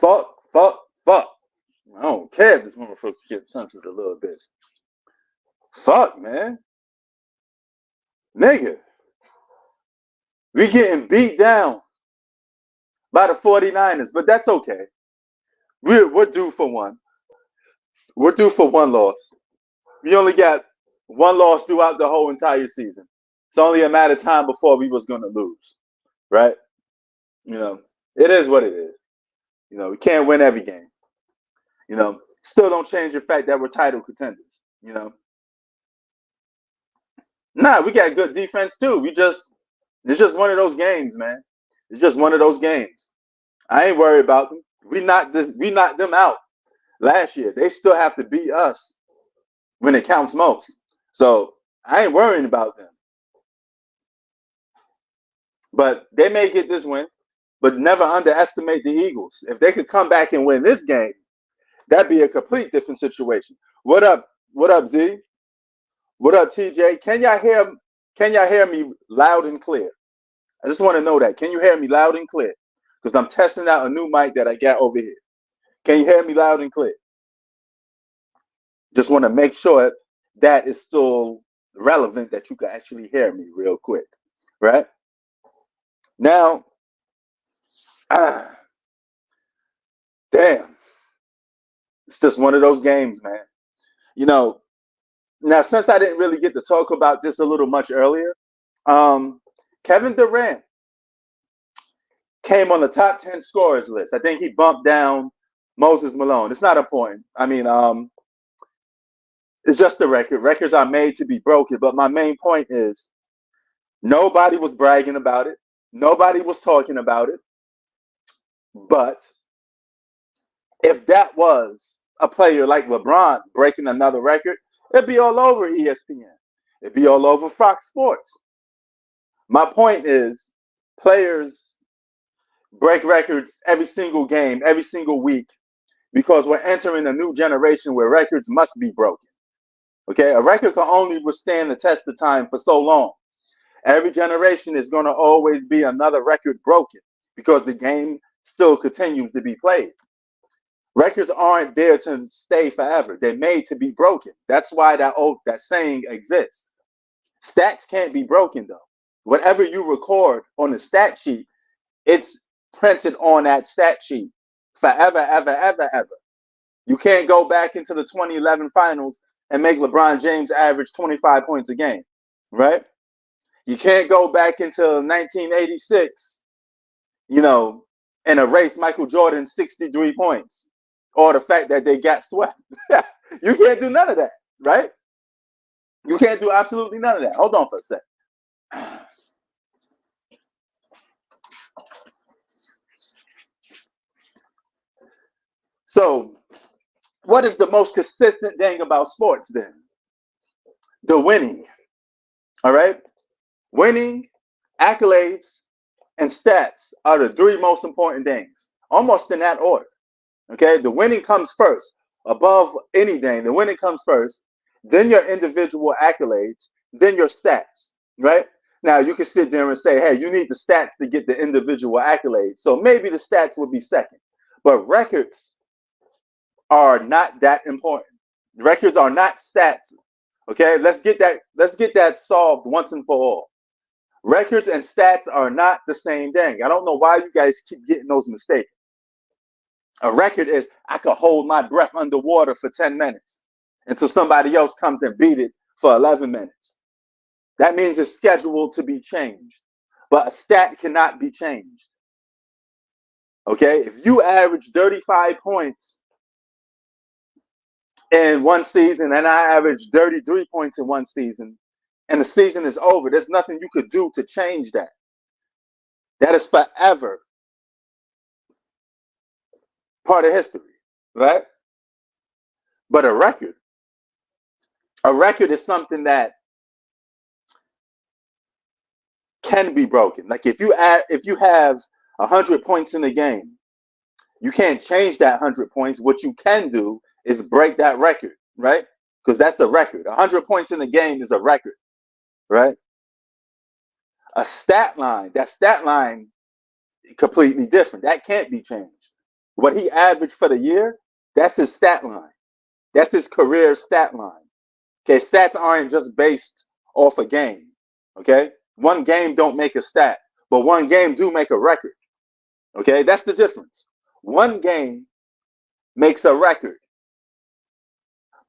Fuck. I don't care if this motherfucker gets censored a little bit. Fuck, man. Nigga, we getting beat down by the 49ers, but that's okay. We're due for one. We're due for one loss. We only got one loss throughout the whole entire season. It's only a matter of time before we was gonna lose, right? You know, it is what it is. You know, we can't win every game. You know, still don't change the fact that we're title contenders. You know, nah, we got good defense too. It's just one of those games, man. It's just one of those games. I ain't worried about them. We knocked them out last year. They still have to beat us when it counts most. So I ain't worrying about them. But they may get this win, but never underestimate the Eagles. If they could come back and win this game, that'd be a complete different situation. What up? What up, Z? What up, TJ? Can y'all hear me loud and clear? I just want to know that. Can you hear me loud and clear? Because I'm testing out a new mic that I got over here. Can you hear me loud and clear? Just want to make sure that is still relevant, that you can actually hear me real quick, right? Now, damn, it's just one of those games, man. You know, now since I didn't really get to talk about this a little much earlier, Kevin Durant came on the top 10 scorers list. I think he bumped down Moses Malone. It's not important. I mean, it's just a record. Records are made to be broken. But my main point is nobody was bragging about it. Nobody was talking about it. But if that was a player like LeBron breaking another record, it'd be all over ESPN. It'd be all over Fox Sports. My point is players break records every single game, every single week, because we're entering a new generation where records must be broken. Okay, a record can only withstand the test of time for so long. Every generation is going to always be another record broken because the game still continues to be played. Records aren't there to stay forever. They're made to be broken. That's why that saying exists. Stats can't be broken though. Whatever you record on the stat sheet, it's printed on that stat sheet forever, ever. You can't go back into the 2011 finals and make LeBron James average 25 points a game, right? You can't go back into 1986, and erase Michael Jordan's 63 points or the fact that they got swept. You can't do none of that, right? You can't do absolutely none of that. Hold on for a sec. So, what is the most consistent thing about sports then? The winning. All right? Winning, accolades, and stats are the three most important things, almost in that order. Okay? The winning comes first, above anything. The winning comes first, then your individual accolades, then your stats, right? Now, you can sit there and say, hey, you need the stats to get the individual accolades. So maybe the stats would be second. But records are not that important. Records are not stats. Okay, let's get that solved once and for all. Records and stats are not the same thing. I don't know why you guys keep getting those mistaken. A record is I could hold my breath underwater for 10 minutes until somebody else comes and beat it for 11 minutes. That means it's scheduled to be changed. But a stat cannot be changed. Okay, if you average 35 points in one season and I average 33 points in one season and the season is over, there's nothing you could do to change that. That is forever part of history, right? But a record is something that can be broken. Like if you have 100 points in a game, you can't change that 100 points. What you can do is break that record, right? Because that's a record. 100 points in the game is a record, right? A stat line, that stat line completely different. That can't be changed. What he averaged for the year, that's his stat line. That's his career stat line. Okay, stats aren't just based off a game. Okay, one game don't make a stat, but one game do make a record. Okay, that's the difference. One game makes a record,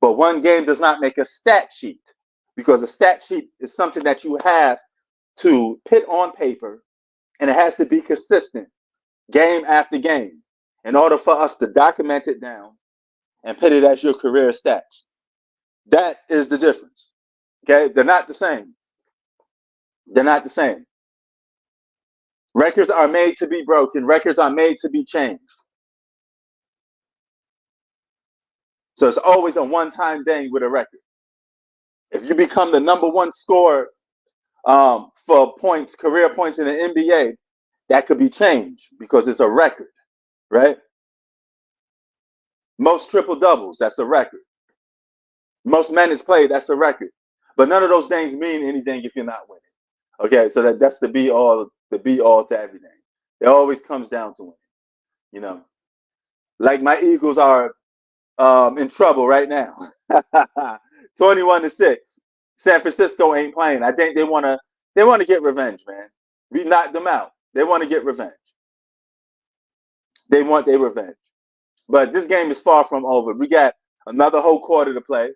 but one game does not make a stat sheet, because a stat sheet is something that you have to put on paper, and it has to be consistent game after game in order for us to document it down and put it as your career stats. That is the difference. Okay, they're not the same. They're not the same. Records are made to be broken. Records are made to be changed. So it's always a one-time thing with a record. If you become the number one scorer for points, career points in the NBA, that could be changed because it's a record, right? Most triple doubles, that's a record. Most minutes played, that's a record. But none of those things mean anything if you're not winning. Okay, so that's the be all to everything. It always comes down to winning. You know, like my Eagles are in trouble right now. 21-6. San Francisco ain't playing. I think they wanna get revenge, man. We knocked them out. They want to get revenge. They want their revenge. But this game is far from over. We got another whole quarter to play.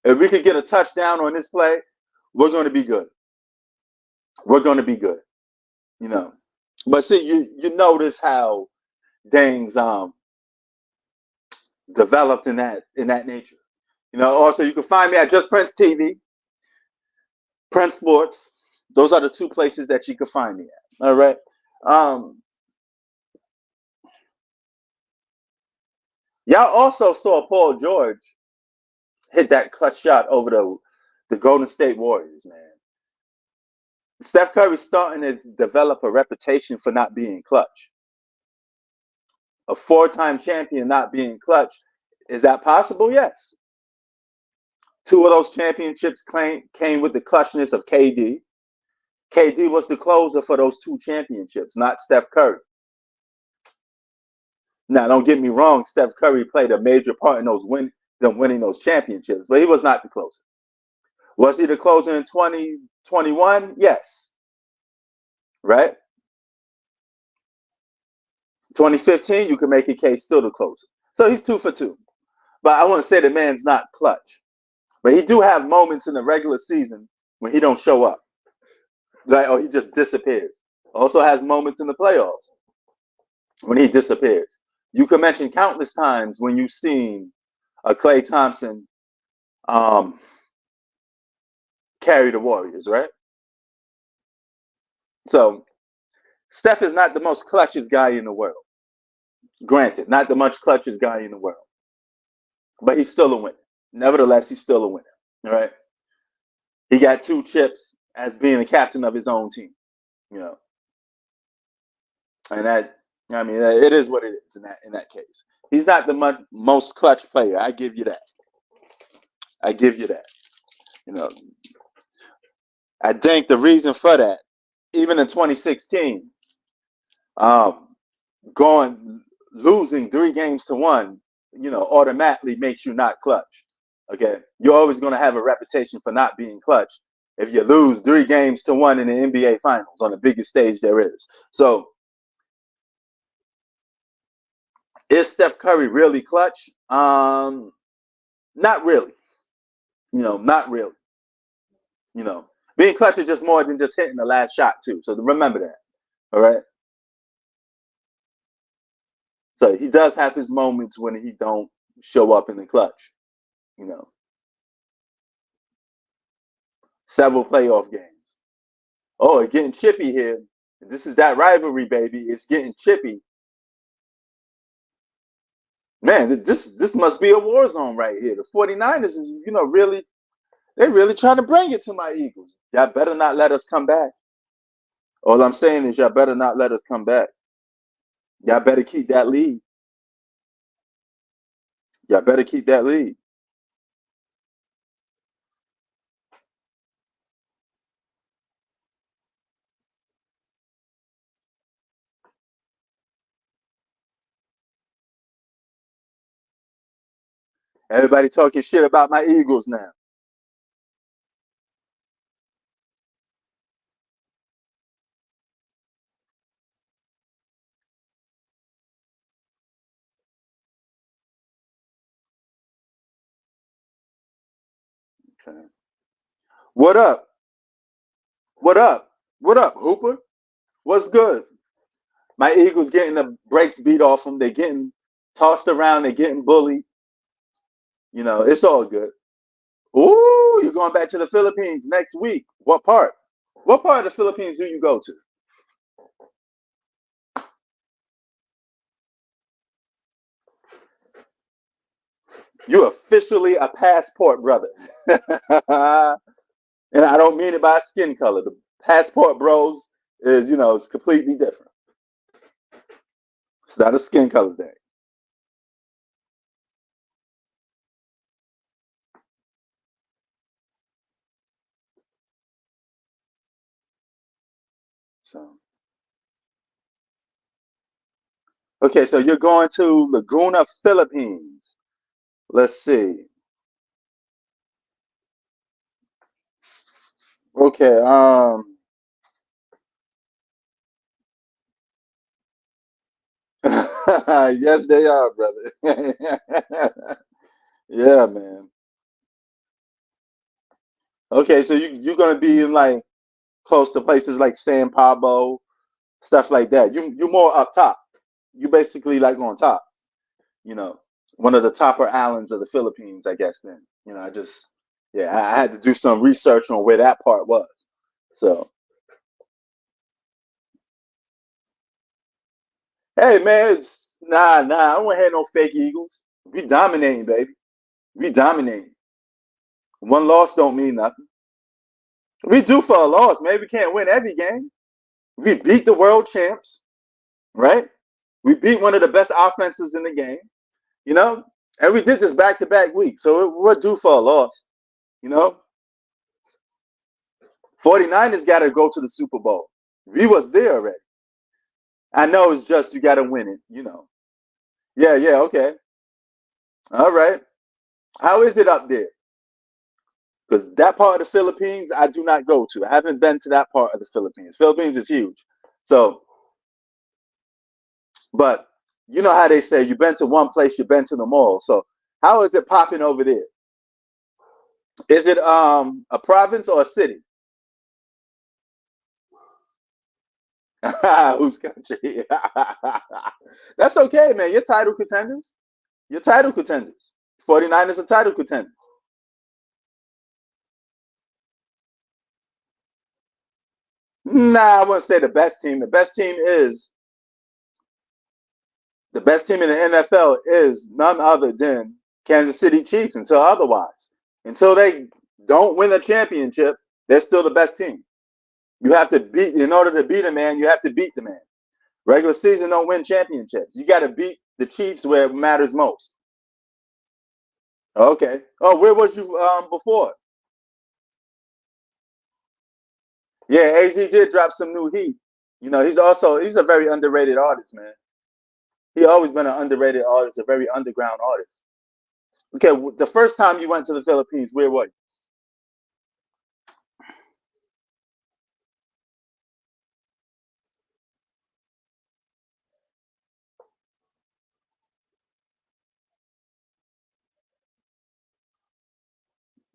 If we could get a touchdown on this play, we're going to be good. We're going to be good. You know. But see, you notice how things developed in that nature. You know. Also, you can find me at Just Prince TV, Prince Sports. Those are the two places that you can find me at. All right. Um, y'all also saw Paul George hit that clutch shot over the Golden State Warriors, man. Steph Curry's starting to develop a reputation for not being clutch. A four-time champion not being clutch. Is that possible? Yes. Two of those championships came with the clutchness of KD. KD was the closer for those two championships, not Steph Curry. Now, don't get me wrong, Steph Curry played a major part in them winning those championships, but he was not the closer. Was he the closer in 2021? Yes. Right? 2015, you can make a case still the closer. So he's 2 for 2. But I want to say the man's not clutch. But he do have moments in the regular season when he don't show up. Like, or he just disappears. Also has moments in the playoffs when he disappears. You can mention countless times when you've seen a Klay Thompson um, carry the Warriors, right? So Steph is not the most clutchest guy in the world. Granted, not the much clutchest guy in the world. But he's still a winner. Nevertheless, he's still a winner. All right. He got 2 chips as being the captain of his own team. You know, and that, I mean, it is what it is in that case. He's not the most clutch player. I give you that. I give you that. You know, I think the reason for that, even in 2016, um, going losing 3 games to 1, automatically makes you not clutch. Okay, you're always going to have a reputation for not being clutch if you lose 3 games to 1 in the NBA Finals on the biggest stage there is. So, is Steph Curry really clutch? Not really. Not really. You know, being clutch is just more than just hitting the last shot too. So remember that. All right. So he does have his moments when he don't show up in the clutch. You know, several playoff games. Oh, it's getting chippy here. This is that rivalry, baby. It's getting chippy. Man, this must be a war zone right here. The 49ers is, really, they're really trying to bring it to my Eagles. Y'all better not let us come back. All I'm saying is y'all better not let us come back. Y'all better keep that lead. Y'all better keep that lead. Everybody talking shit about my Eagles now. Okay. What up? What up? What up, Hooper? What's good? My Eagles getting the brakes beat off them. They getting tossed around. They getting bullied. It's all good. Ooh, you're going back to the Philippines next week. What part? What part of the Philippines do you go to? You officially a passport brother. And I don't mean it by skin color. The passport bros is, it's completely different. It's not a skin color thing. So, okay, so you're going to Laguna, Philippines. Let's see. Okay, yes, they are, brother. Yeah, man. Okay, so you're gonna be in like close to places like San Pablo, stuff like that. You more up top. You basically like on top. You know, one of the topper islands of the Philippines, I guess. Then I just yeah, I had to do some research on where that part was. So hey, man, nah. I don't have no fake Eagles. We dominating, baby. We dominating. One loss don't mean nothing. We due for a loss, man. We can't win every game. We beat the world champs, right? We beat one of the best offenses in the game, you know, and we did this back to back weeks. So we're due for a loss, you know. 49ers got to go to the Super Bowl. We was there already. I know it's just you got to win it. Yeah, okay. All right. How is it up there? Because that part of the Philippines, I do not go to. I haven't been to that part of the Philippines. Philippines is huge. So, but you know how they say you've been to one place, you've been to them all. So, how is it popping over there? Is it a province or a city? Whose country? That's okay, man. You're title contenders. You're title contenders. 49ers are title contenders. Nah, I wouldn't say the best team. The best team in the NFL is none other than Kansas City Chiefs until otherwise. Until they don't win a championship, they're still the best team. You have to beat in order to beat a man, you have to beat the man. Regular season don't win championships. You got to beat the Chiefs where it matters most. Okay. Oh, where was you before? Yeah, AZ did drop some new heat. He's a very underrated artist, man. He always been an underrated artist, a very underground artist. Okay, the first time you went to the Philippines, where were you?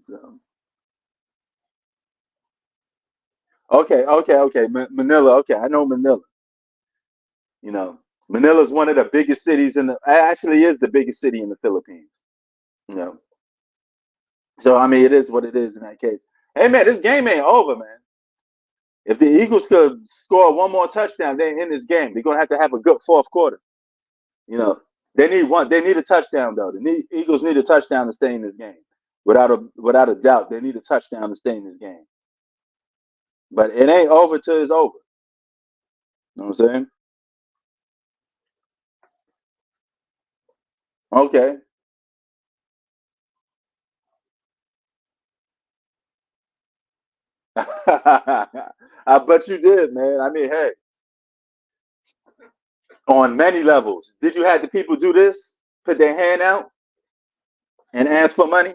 So, okay. Manila. Okay, I know Manila. You know, Manila is one of the biggest cities actually is the biggest city in the Philippines. You know, so I mean, it is what it is in that case. Hey, man, this game ain't over, man. If the Eagles could score one more touchdown, they're in this game. They're gonna have a good fourth quarter. You know, they need one. They need a touchdown though. The Eagles need a touchdown to stay in this game. Without a doubt, they need a touchdown to stay in this game. But it ain't over till it's over. You know what I'm saying? Okay. I bet you did, man. I mean, hey, on many levels. Did you have the people do this? Put their hand out? And as for money,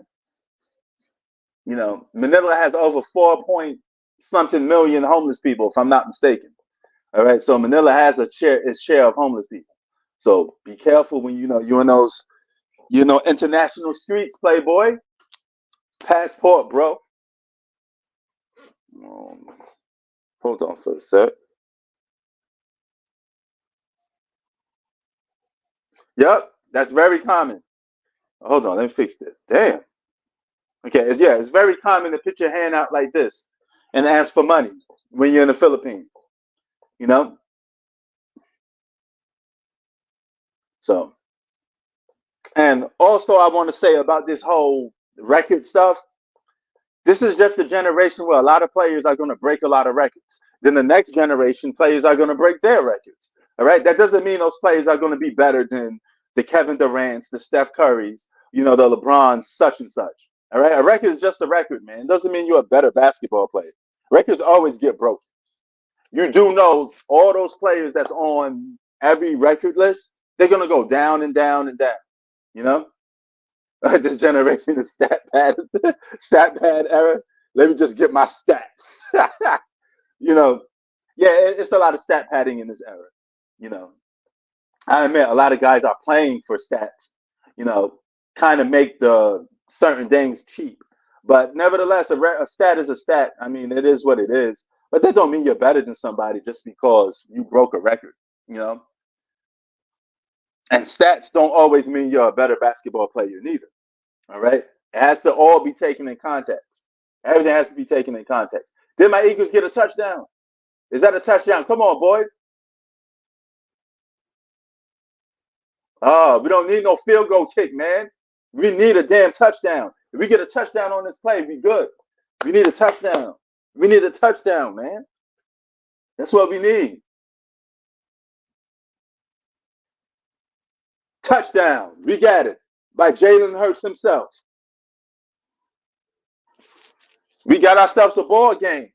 Manila has over 4 point something million homeless people, if I'm not mistaken. All right, so Manila has its share of homeless people. So be careful when you're in those international streets, Playboy. Passport, bro. Um, Hold on for a sec. Yep, that's very common. Hold on, let me fix this. Damn. Okay, it's very common to put your hand out like this and ask for money when you're in the Philippines. You know, so and also I want to say about this whole record stuff. This is just a generation where a lot of players are going to break a lot of records. Then the next generation players are going to break their records. All right, that doesn't mean those players are going to be better than the Kevin Durant's, the Steph Currys, the LeBrons, such and such. All right, a record is just a record, man. It doesn't mean you're a better basketball player. Records always get broken. You do know all those players that's on every record list, they're going to go down and down and down. You know, this generation is stat pad era. Let me just get my stats. you know, yeah, it's a lot of stat padding in this era. You know, I admit a lot of guys are playing for stats. You know, kind of make the certain things cheap. But nevertheless, a stat is a stat. I mean, it is what it is. But that don't mean you're better than somebody just because you broke a record. You know, and stats don't always mean you're a better basketball player neither. All right. It has to all be taken in context. Everything has to be taken in context. Did my Eagles get a touchdown? Is that a touchdown? Come on, boys. Oh, we don't need no field goal kick, man. We need a damn touchdown. If we get a touchdown on this play, we good. We need a touchdown. We need a touchdown, man. That's what we need. Touchdown. We got it. By Jalen Hurts himself. We got ourselves a ball game.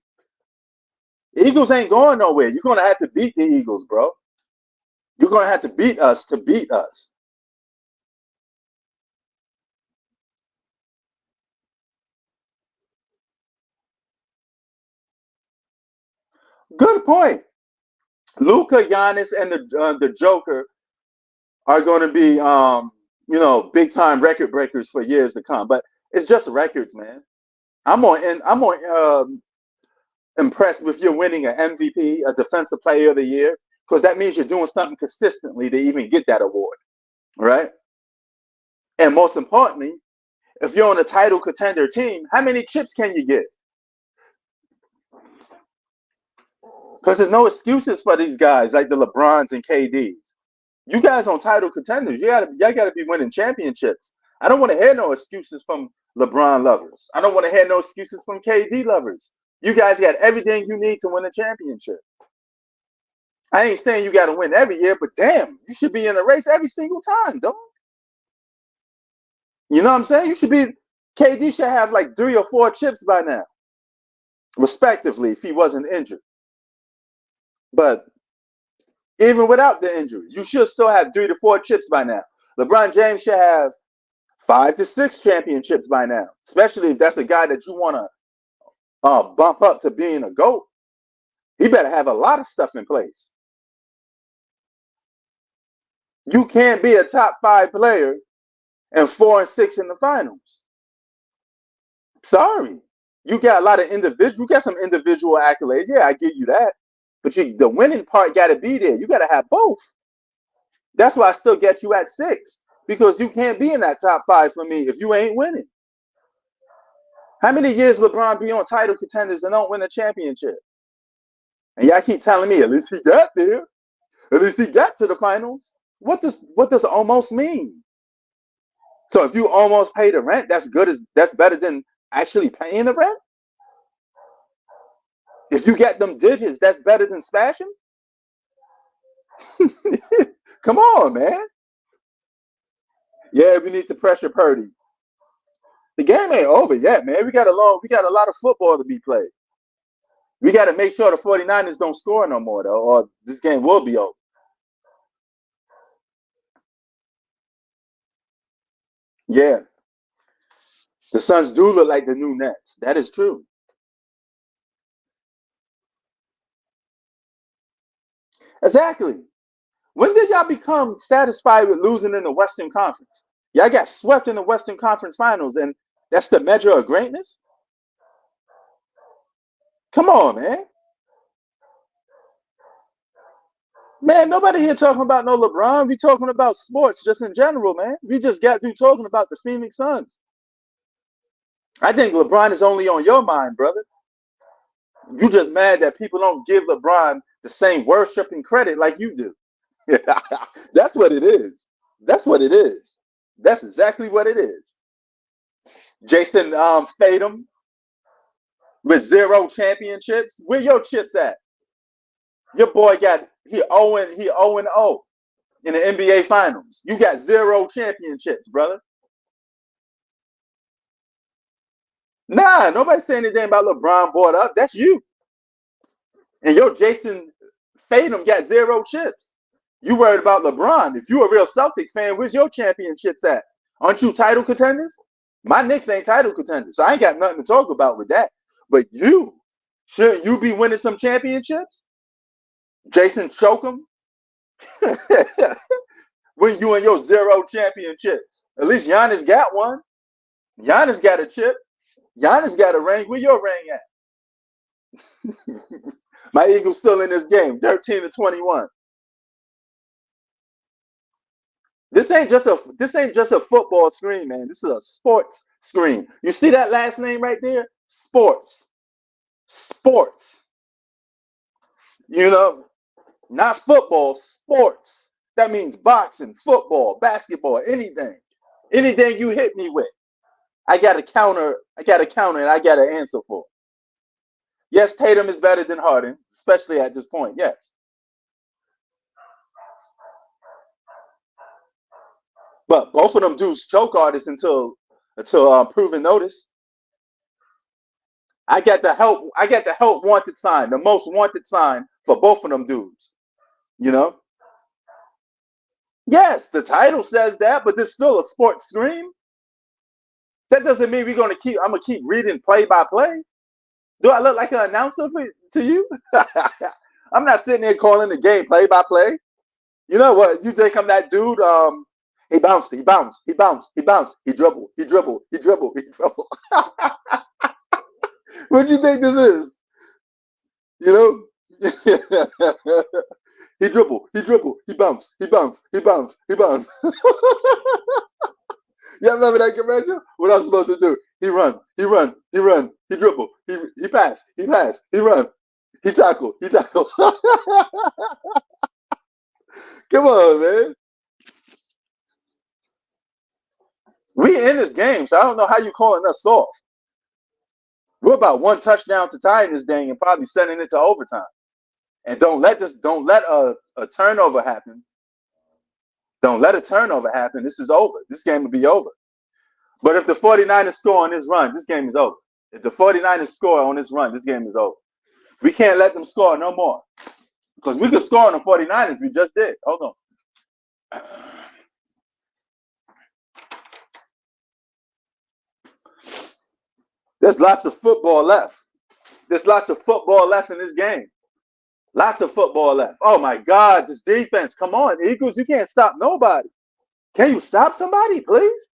Eagles ain't going nowhere. You're gonna have to beat the Eagles, bro. You're gonna have to beat us to beat us. Good point. Luka, Giannis, and the Joker are going to be, big time record breakers for years to come. But it's just records, man. I'm more impressed with you winning an MVP, a Defensive Player of the Year, because that means you're doing something consistently to even get that award, right? And most importantly, if you're on a title contender team, how many chips can you get? Because there's no excuses for these guys like the LeBrons and KDs. You guys on title contenders, y'all gotta be winning championships. I don't want to hear no excuses from LeBron lovers. I don't want to hear no excuses from KD lovers. You guys got everything you need to win a championship. I ain't saying you got to win every year, but damn, you should be in the race every single time, dog. You know what I'm saying? You should be. KD should have like 3 or 4 chips by now, respectively, if he wasn't injured. But even without the injury, you should still have 3 to 4 chips by now. LeBron James should have 5 to 6 championships by now, especially if that's a guy that you want to bump up to being a GOAT. He better have a lot of stuff in place. You can't be a top 5 player and 4 and 6 in the finals. Sorry. You got a lot of you got some individual accolades. Yeah, I give you that. But the winning part got to be there. You got to have both. That's why I still get you at 6, because you can't be in that top 5 for me if you ain't winning. How many years LeBron be on title contenders and don't win a championship? And y'all keep telling me, at least he got there. At least he got to the finals. What does almost mean? So if you almost pay the rent, that's better than actually paying the rent? If you get them digits, that's better than smashing? Come on, man. Yeah, we need to pressure Purdy. The game ain't over yet, man. We got a lot of football to be played. We got to make sure the 49ers don't score no more, though, or this game will be over. Yeah. The Suns do look like the new Nets. That is true. Exactly. When did y'all become satisfied with losing in the Western Conference? Y'all got swept in the Western Conference Finals, and that's the measure of greatness? Come on, man. Man, nobody here talking about no LeBron. We talking about sports just in general, man. We just got through talking about the Phoenix Suns. I think LeBron is only on your mind, brother. You just mad that people don't give LeBron the same worshiping credit like you do. That's what it is. That's what it is. That's exactly what it is. Jason Statham with 0 championships. Where your chips at? Your boy got he 0 in the NBA Finals. You got 0 championships, brother. Nah, nobody saying anything about LeBron bought up. That's you. And your Jason Tatum got 0 chips. You worried about LeBron. If you a real Celtic fan, where's your championships at? Aren't you title contenders? My Knicks ain't title contenders, so I ain't got nothing to talk about with that. But you, shouldn't you be winning some championships? Jason Chokum? When you and your 0 championships. At least Giannis got one. Giannis got a chip. Giannis got a ring. Where your ring at? My Eagles still in this game, 13-21. This ain't just a football screen, man. This is a sports screen. You see that last name right there? Sports. Sports. You know, not football, sports. That means boxing, football, basketball, anything. Anything you hit me with. I got a counter, and I got an answer for. Yes, Tatum is better than Harden, especially at this point. Yes. But both of them dudes choke artists until proven notice. I got the help wanted sign, the most wanted sign for both of them dudes. You know? Yes, the title says that, but there's still a sports screen. That doesn't mean I'm gonna keep reading play by play. Do I look like an announcer to you? I'm not sitting there calling the game play by play. You know what? You think I'm that dude? He bounced, he bounced, he bounced, he bounced, he dribbled, he dribbled, he dribbled, he dribbled. What do you think this is? You know? He dribbled, he bounced, he bounced, he bounced, he bounced. Y'all remember that commercial? What I was supposed to do? He run, he run, he run, he dribble, he pass, he pass, he run, he tackle, he tackle. Come on, man. We in this game, so I don't know how you calling us soft. We're about one touchdown to tie in this game and probably sending it to overtime. And don't let a turnover happen. Don't let a turnover happen. This is over. This game will be over. But if the 49ers score on this run, this game is over. If the 49ers score on this run, this game is over. We can't let them score no more. Because we could score on the 49ers. We just did. Hold on. There's lots of football left. There's lots of football left in this game. Lots of football left. Oh my God, this defense. Come on, Eagles. You can't stop nobody. Can you stop somebody, please?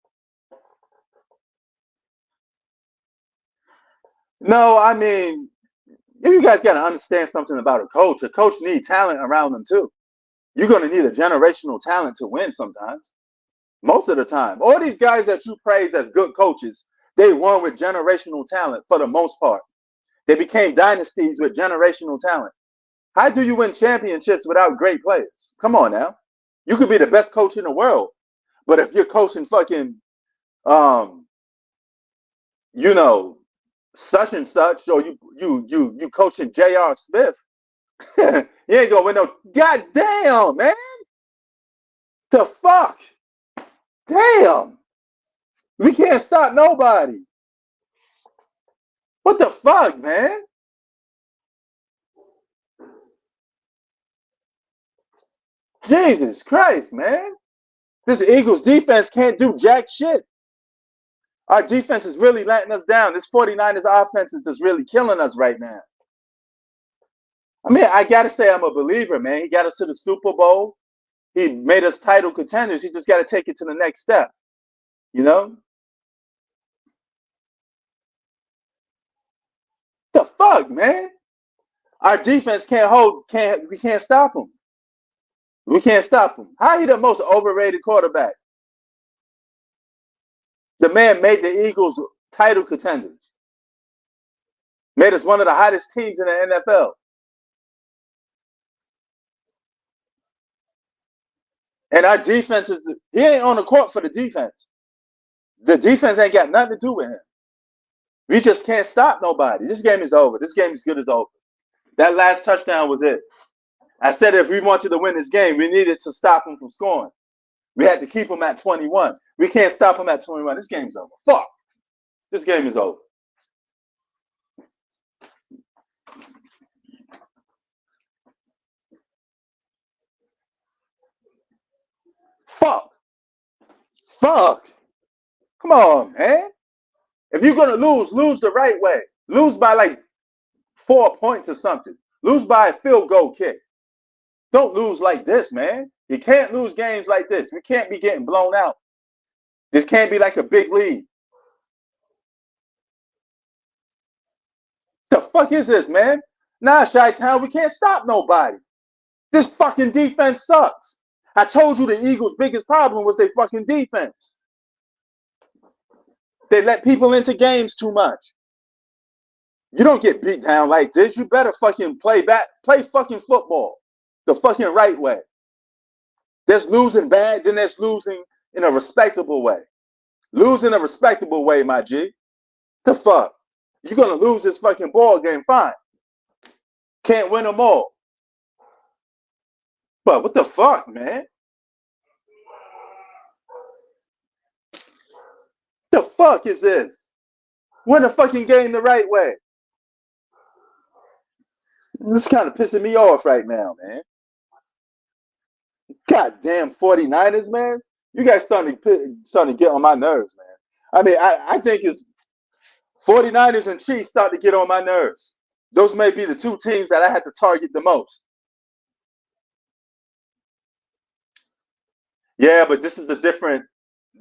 No, I mean, you guys got to understand something about a coach. A coach needs talent around them too. You're going to need a generational talent to win sometimes. Most of the time. All these guys that you praise as good coaches, they won with generational talent for the most part. They became dynasties with generational talent. How do you win championships without great players? Come on now. You could be the best coach in the world, but if you're coaching fucking, you know, such and such, or you coaching J.R. Smith, you ain't gonna win no. God damn, man. The fuck? Damn. We can't stop nobody. What the fuck, man? Jesus Christ, man. This Eagles defense can't do jack shit. Our defense is really letting us down. This 49ers offense is just really killing us right now. I mean, I got to say I'm a believer, man. He got us to the Super Bowl. He made us title contenders. He just got to take it to the next step, you know? The fuck, man? Our defense we can't stop him. We can't stop him. How he the most overrated quarterback? The man made the Eagles title contenders. Made us one of the hottest teams in the NFL. And our defense he ain't on the court for the defense. The defense ain't got nothing to do with him. We just can't stop nobody. This game is over. This game is good as over. That last touchdown was it. I said if we wanted to win this game, we needed to stop him from scoring. We had to keep him at 21. We can't stop him at 21. This game's over. Fuck. This game is over. Fuck. Fuck. Come on, man. If you're going to lose the right way. Lose by like 4 points or something. Lose by a field goal kick. Don't lose like this, man. You can't lose games like this. We can't be getting blown out. This can't be like a big lead. The fuck is this, man? Nah, Chi-Town, we can't stop nobody. This fucking defense sucks. I told you the Eagles' biggest problem was their fucking defense. They let people into games too much. You don't get beat down like this. You better fucking play fucking football the fucking right way. There's losing bad, then there's losing in a respectable way. Lose in a respectable way, my G. The fuck? You're going to lose this fucking ball game, fine. Can't win them all. But what the fuck, man? The fuck is this? Win a fucking game the right way. This is kind of pissing me off right now, man. Goddamn 49ers, man. You guys starting to get on my nerves, man. I mean, I think it's 49ers and Chiefs start to get on my nerves. Those may be the two teams that I had to target the most. Yeah, but this is different.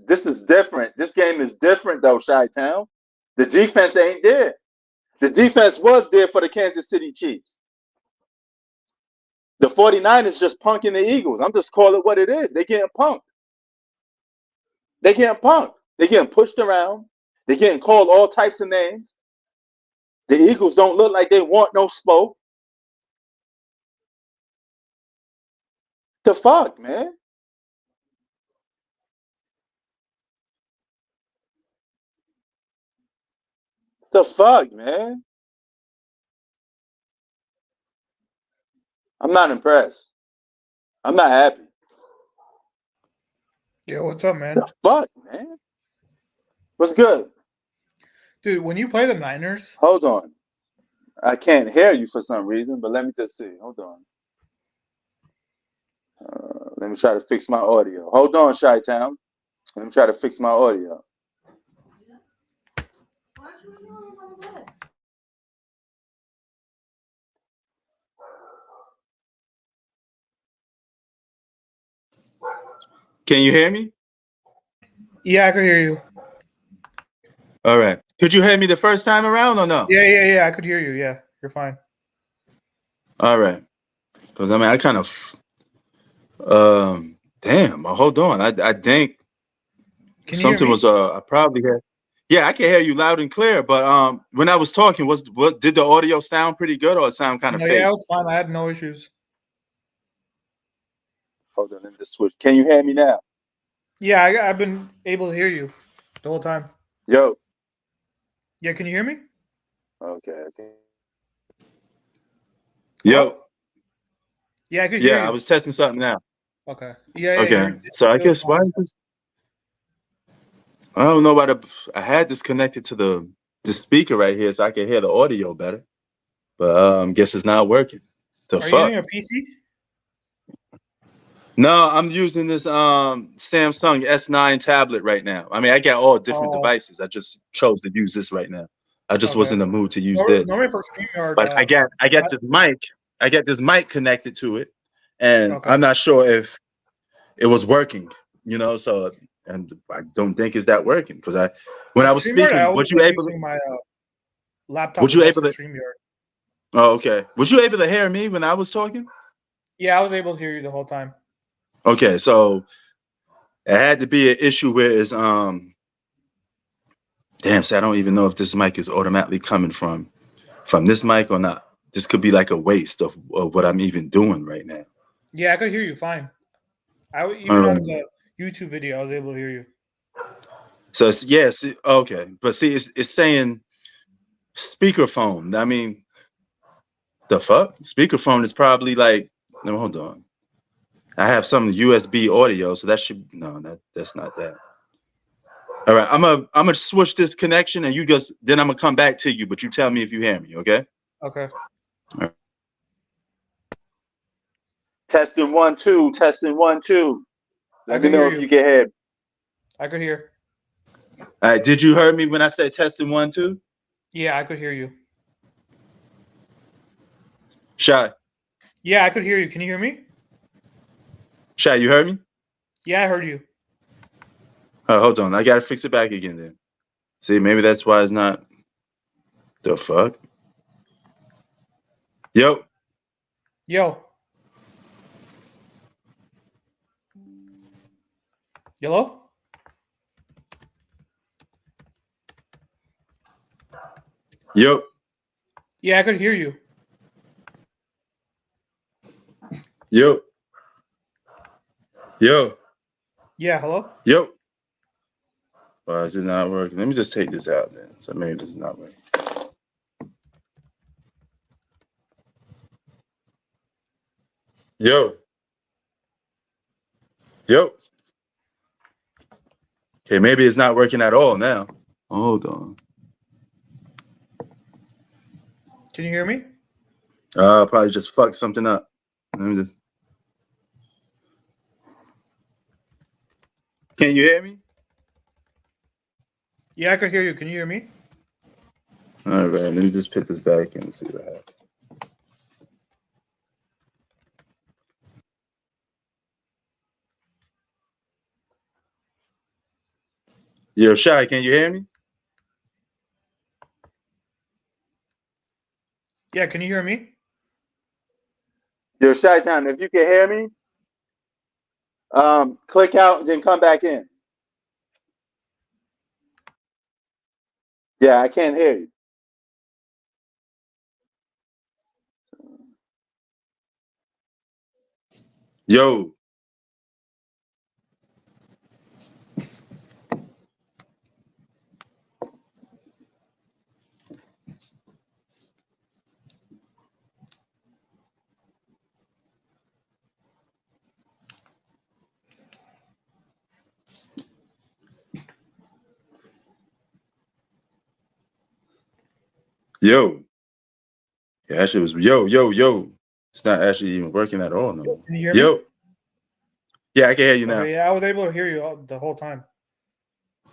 This game is different, though, Chi-Town. The defense ain't there. The defense was there for the Kansas City Chiefs. The 49ers just punking the Eagles. I'm just calling it what it is. They getting punked. They getting punked. They getting pushed around. They getting called all types of names. The Eagles don't look like they want no smoke. The fuck, man? The fuck, man? I'm not impressed. I'm not happy. Yeah, what's up, man? The fuck, man? What's good? Dude, when you play the Niners... Hold on. I can't hear you for some reason, but let me just see. Hold on. Let me try to fix my audio. Hold on, Chi-Town. Let me try to fix my audio. Can you hear me? Yeah, I could hear you. All right. Could you hear me the first time around or no? Yeah. I could hear you. Yeah, you're fine. All right. Because I mean, I kind of, damn. Hold on. I think something was. I probably had. Yeah, I can hear you loud and clear. But when I was talking, did the audio sound pretty good or it sound kind of fake? Yeah, it was fine. I had no issues. Hold on, let me just switch. Can you hear me now? Yeah, I've been able to hear you the whole time. Yo. Yeah, can you hear me? Okay. Yo. Hello? Yeah, I could hear you. I was testing something now. Okay. Yeah. Okay. So I guess why is this? I don't know why I had this connected to the speaker right here so I can hear the audio better. But guess it's not working. Are you using a PC? No, I'm using this Samsung S9 tablet right now. I mean, I got all different Oh, devices. I just chose to use this right now. I just was okay. in the mood to use this. Normally for StreamYard, But I get this mic. I get this mic connected to it, and okay. I'm not sure if it was working. So and I don't think it's that working because when For I was StreamYard, I speaking, always like using my laptop was the you best able for to? StreamYard. Oh, okay. Was you able to hear me when I was talking? Yeah, I was able to hear you the whole time. Okay, so it had to be an issue where it's damn, so I don't even know if this mic is automatically coming from this mic or not. This could be like a waste of what I'm even doing right now. Yeah, I could hear you fine. Even on Um, the YouTube video, I was able to hear you. so it's yes, okay, but see, it's saying speakerphone. I mean, the fuck, speakerphone is probably like. No, hold on. I have some USB audio, so that should that's not that. All right, I'm gonna switch this connection, and then I'm gonna come back to you, but you tell me if you hear me, okay? Okay. Right. Testing 1 2, testing 1 2. I Let me could know hear if you. you can hear me. I could hear. All right, did you hear me when I said testing 1 2? Yeah, I could hear you. Shy, Yeah, I could hear you. Can you hear me? you heard me? Yeah, I heard you. Hold on, I gotta fix it back again then. See, maybe that's why it's not. The fuck? Yo, Yo. Yellow? yo, Yeah, I could hear you. yo, yo, Yeah, hello? yo. Why is it not working? Let me just take this out then. So maybe this is not working. Yo. Yo. Okay, maybe it's not working at all now. Hold on. Can you hear me? Probably just fucked something up. Let me just. Can you hear me? Yeah, I could hear you. Can you hear me? All right, let me just put this back in and see what happens. Yo, Shy, can you hear me? Yeah, can you hear me? Yo, Shy Time, if you can hear me, click out and then come back in. Yeah, I can't hear you. Yo. Yo. Yeah, that shit was yo. It's not actually even working at all no more. Can you hear me? Yo. Yeah, I can hear you now. Okay, yeah, I was able to hear you the whole time.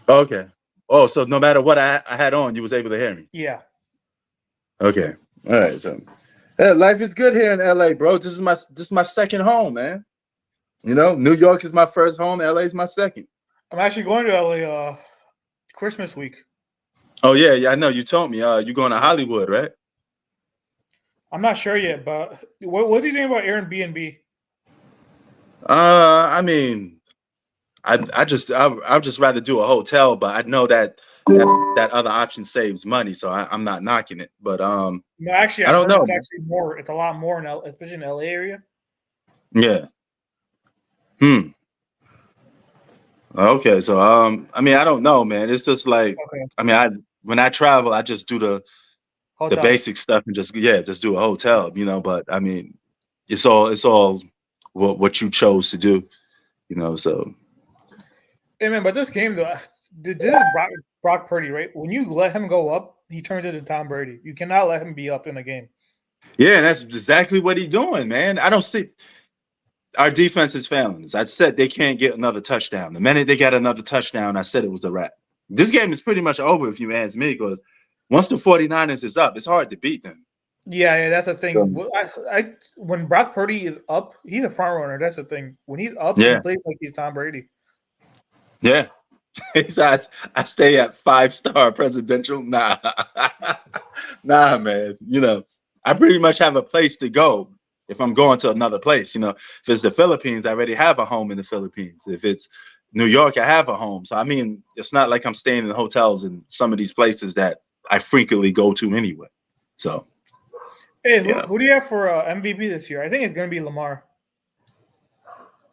Okay. Oh, so no matter what I had on, you was able to hear me. Yeah. Okay. All right. So, yeah, life is good here in LA, bro. This is my second home, man. New York is my first home. LA is my second. I'm actually going to LA Christmas week. Oh yeah, I know. You told me. You going to Hollywood, right? I'm not sure yet, but what do you think about Airbnb? I mean, I'd just rather do a hotel, but I know that other option saves money, so I'm not knocking it. But No, actually, I I've don't heard know. it's actually more. It's a lot more especially in the LA area. Yeah. Okay, so I mean, I don't know, man. It's just like, Okay. I mean, when I travel, I just do the Hotel. basic stuff and just do a hotel, But I mean, it's all what you chose to do, So Hey man, but this game though, did Brock Purdy, right? When you let him go up, he turns into Tom Brady. You cannot let him be up in a game. yeah, that's exactly what he's doing, man. I don't see. our defense is failing us. I said they can't get another touchdown. The minute they got another touchdown, I said it was a wrap. This game is pretty much over if you ask me, because once the 49ers is up, it's hard to beat them. Yeah, that's the thing. When Brock Purdy is up, he's a front runner. That's the thing. When he's up, he plays like he's Tom Brady. Yeah. I stay at 5-star presidential. Nah, man. I pretty much have a place to go if I'm going to another place. If it's the Philippines, I already have a home in the Philippines. If it's New York, I have a home. So, I mean, it's not like I'm staying in hotels in some of these places that I frequently go to anyway. So, hey, who do you have for MVP this year? I think it's going to be Lamar.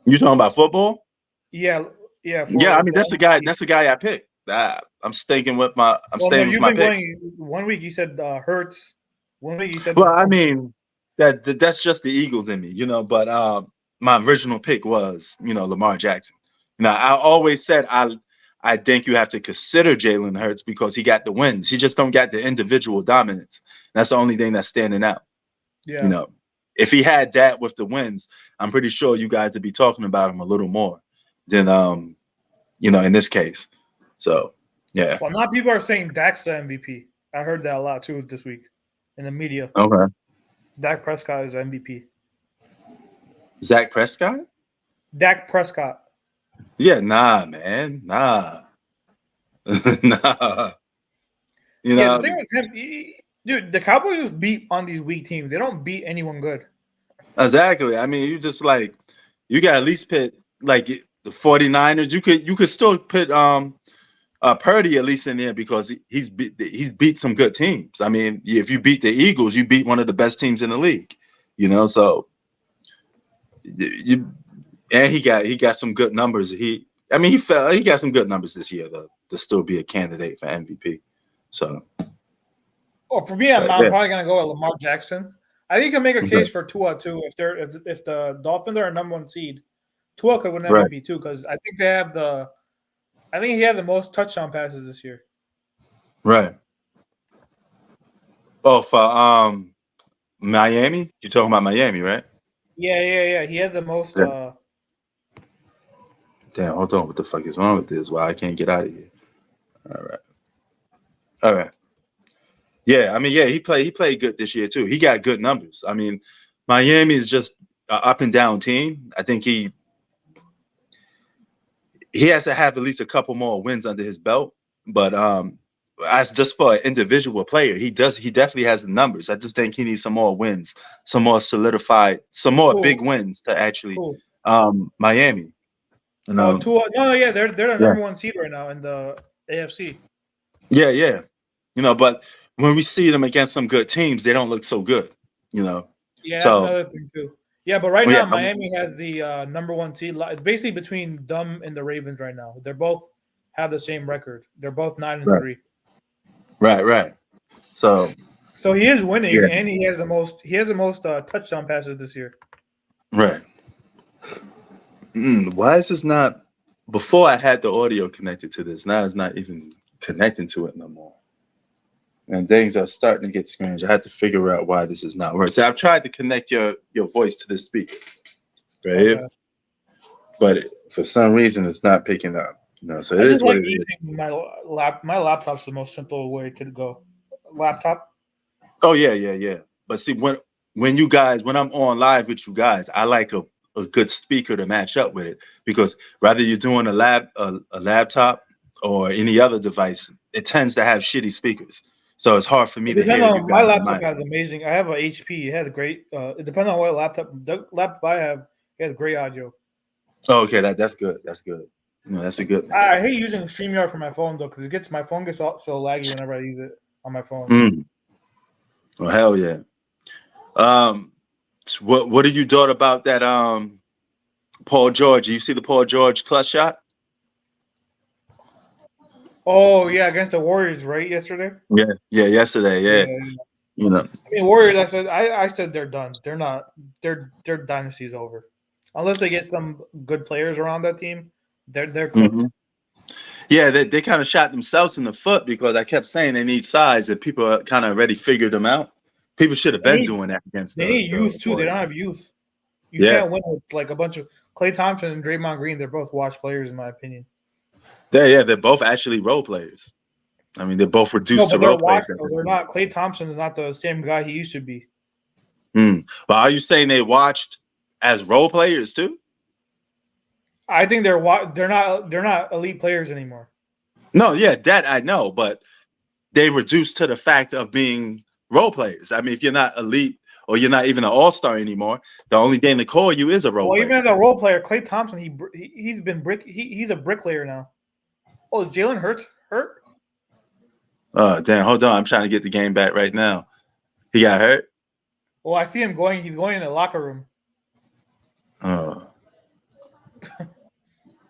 You talking about football? Yeah. I mean, that's the guy. That's the guy I picked. I'm sticking with my. Staying with my pick. 1 week you said Hurts. 1 week you said. Well, I mean, that's just the Eagles in me, But my original pick was, Lamar Jackson. I always said I think you have to consider Jalen Hurts because he got the wins. He just don't got the individual dominance. That's the only thing that's standing out. Yeah. If he had that with the wins, I'm pretty sure you guys would be talking about him a little more than in this case. So, yeah. Well, now people are saying Dak's the MVP. I heard that a lot too this week in the media. Okay. Dak Prescott is MVP. Dak Prescott? Dak Prescott. Yeah, nah, man. Nah. Nah. The thing with him, dude, the Cowboys just beat on these weak teams. They don't beat anyone good. Exactly. I mean, you just you got at least put the 49ers. You could still put Purdy at least in there because he's beat some good teams. I mean, if you beat the Eagles, you beat one of the best teams in the league. So he got some good numbers. He got some good numbers this year to still be a candidate for MVP. So, for me, I'm probably gonna go with Lamar Jackson. I think you can make a case for Tua too. If the Dolphins are a #1 seed, Tua could win MVP too because I think they have I think he had the most touchdown passes this year. Right. Oh, for Miami? You're talking about Miami, right? Yeah. He had the most. Yeah. Damn, hold on. What the fuck is wrong with this? Why I can't get out of here? All right. Yeah, I mean, he played good this year too. He got good numbers. I mean, Miami is just an up and down team. I think he has to have at least a couple more wins under his belt. But as just for an individual player, he definitely has the numbers. I just think he needs some more wins, some more solidified, some more big wins to actually Miami. Tua, no, they're the #1 seed right now in the AFC. Yeah. But when we see them against some good teams, they don't look so good. Yeah, that's another thing too. Yeah, but right now Miami has the #1 seed. It's basically between them and the Ravens right now. They both have the same record. They're both 9-3. Right. So he is winning, and he has the most touchdown passes this year. Right. Why is this not? Before I had the audio connected to this, now it's not even connecting to it no more. And things are starting to get strange. I had to figure out why this is not working. So I've tried to connect your voice to the speaker, right? Okay. But for some reason, it's not picking up. So it is what it is. My laptop's the most simple way to go. Laptop. Oh yeah. But see, when I'm on live with you guys, I like a good speaker to match up with it because whether you're doing a laptop or any other device, it tends to have shitty speakers. So it's hard for me to hear you. My laptop has amazing. I have an HP. It has great. It depends on what laptop. The laptop I have, it has great audio. Oh, okay, that's good. That's good. That's a good. I hate using StreamYard for my phone though because my phone gets so laggy whenever I use it on my phone. Well, hell yeah. So what did you thought about that? Paul George. You see the Paul George clutch shot? Oh yeah, against the Warriors, right? Yesterday. Yeah, yesterday. Yeah. I mean, Warriors. I said they're done. They're not. Their dynasty's over, unless they get some good players around that team. They're cooked. Yeah, they kind of shot themselves in the foot because I kept saying they need size, and people kind of already figured them out. People should have been doing that against. They need youth too. They don't have youth. You can't win with like a bunch of Klay Thompson and Draymond Green. They're both washed players, in my opinion. They're both actually role players. I mean, they're both reduced to role players. Washed, they're not. Klay Thompson is not the same guy he used to be. But are you saying they watched as role players too? I think they're not elite players anymore. No, yeah, that I know, but they reduced to the fact of being role players. I mean, if you're not elite or you're not even an all-star anymore, the only thing to call you is a role player. Even as a role player, Klay Thompson, he's a bricklayer now. Oh, is Jalen Hurts hurt? Oh, damn, hold on. I'm trying to get the game back right now. He got hurt? Well, I see him going. He's going in the locker room. Oh.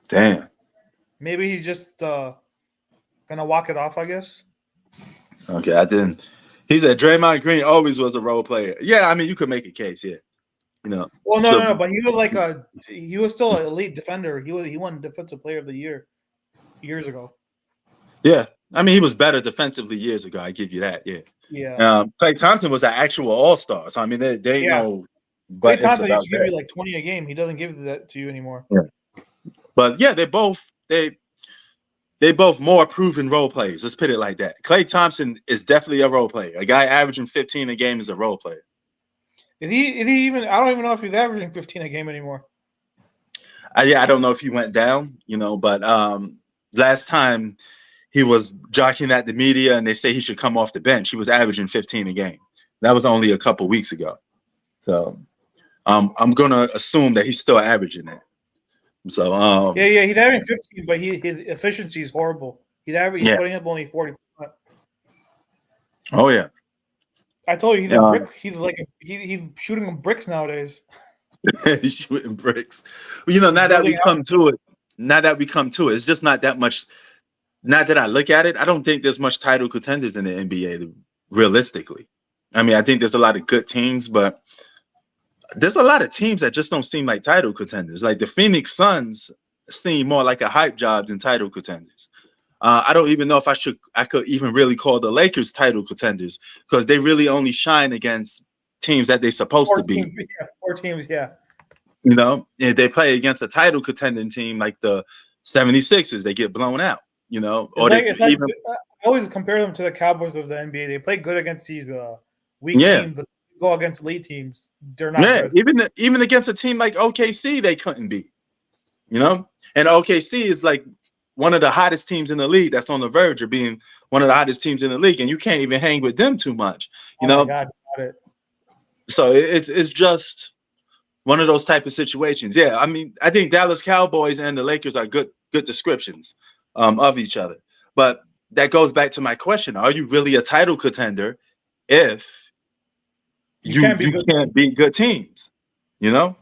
Damn. Maybe he's just gonna walk it off, I guess. Okay, I didn't. He said Draymond Green always was a role player. Yeah, I mean, you could make a case, yeah. Well, no, but he was he was still an elite defender. He won Defensive Player of the Year years ago. Yeah, I mean, he was better defensively years ago. I give you that. Yeah. Yeah. Klay Thompson was an actual all-star. So I mean, they know. Klay Thompson used to give you like 20 a game. He doesn't give that to you anymore. Yeah. But yeah, they both more proven role players. Let's put it like that. Klay Thompson is definitely a role player. A guy averaging 15 a game is a role player. Is he even? I don't even know if he's averaging 15 a game anymore. I don't know if he went down, but last time he was jockeying at the media and they say he should come off the bench. He was averaging 15 a game. That was only a couple weeks ago. So I'm gonna assume that he's still averaging that. So yeah, he's averaging 15, but his efficiency is horrible. He's putting up only 40%. Oh yeah. I told you he's a brick. He's shooting bricks nowadays. He's shooting bricks. Well, now that we come to it, it's just not that much. Not that I look at it, I don't think there's much title contenders in the NBA realistically. I mean, I think there's a lot of good teams, but there's a lot of teams that just don't seem like title contenders. Like the Phoenix Suns seem more like a hype job than title contenders. I don't even know if I could even really call the Lakers title contenders because they really only shine against teams that they're supposed to be. 4 teams, yeah. If they play against a title contending team like the 76ers, they get blown out, I always compare them to the Cowboys of the NBA. They play good against these weak teams, but go against elite teams, they're not good. Even against a team like OKC, they couldn't beat. And OKC is like one of the hottest teams in the league that's on the verge of being one of the hottest teams in the league, and you can't even hang with them too much. My God, got it. So it's just one of those type of situations. Yeah, I mean, I think Dallas Cowboys and the Lakers are good descriptions of each other. But that goes back to my question: are you really a title contender if you can't beat good teams? And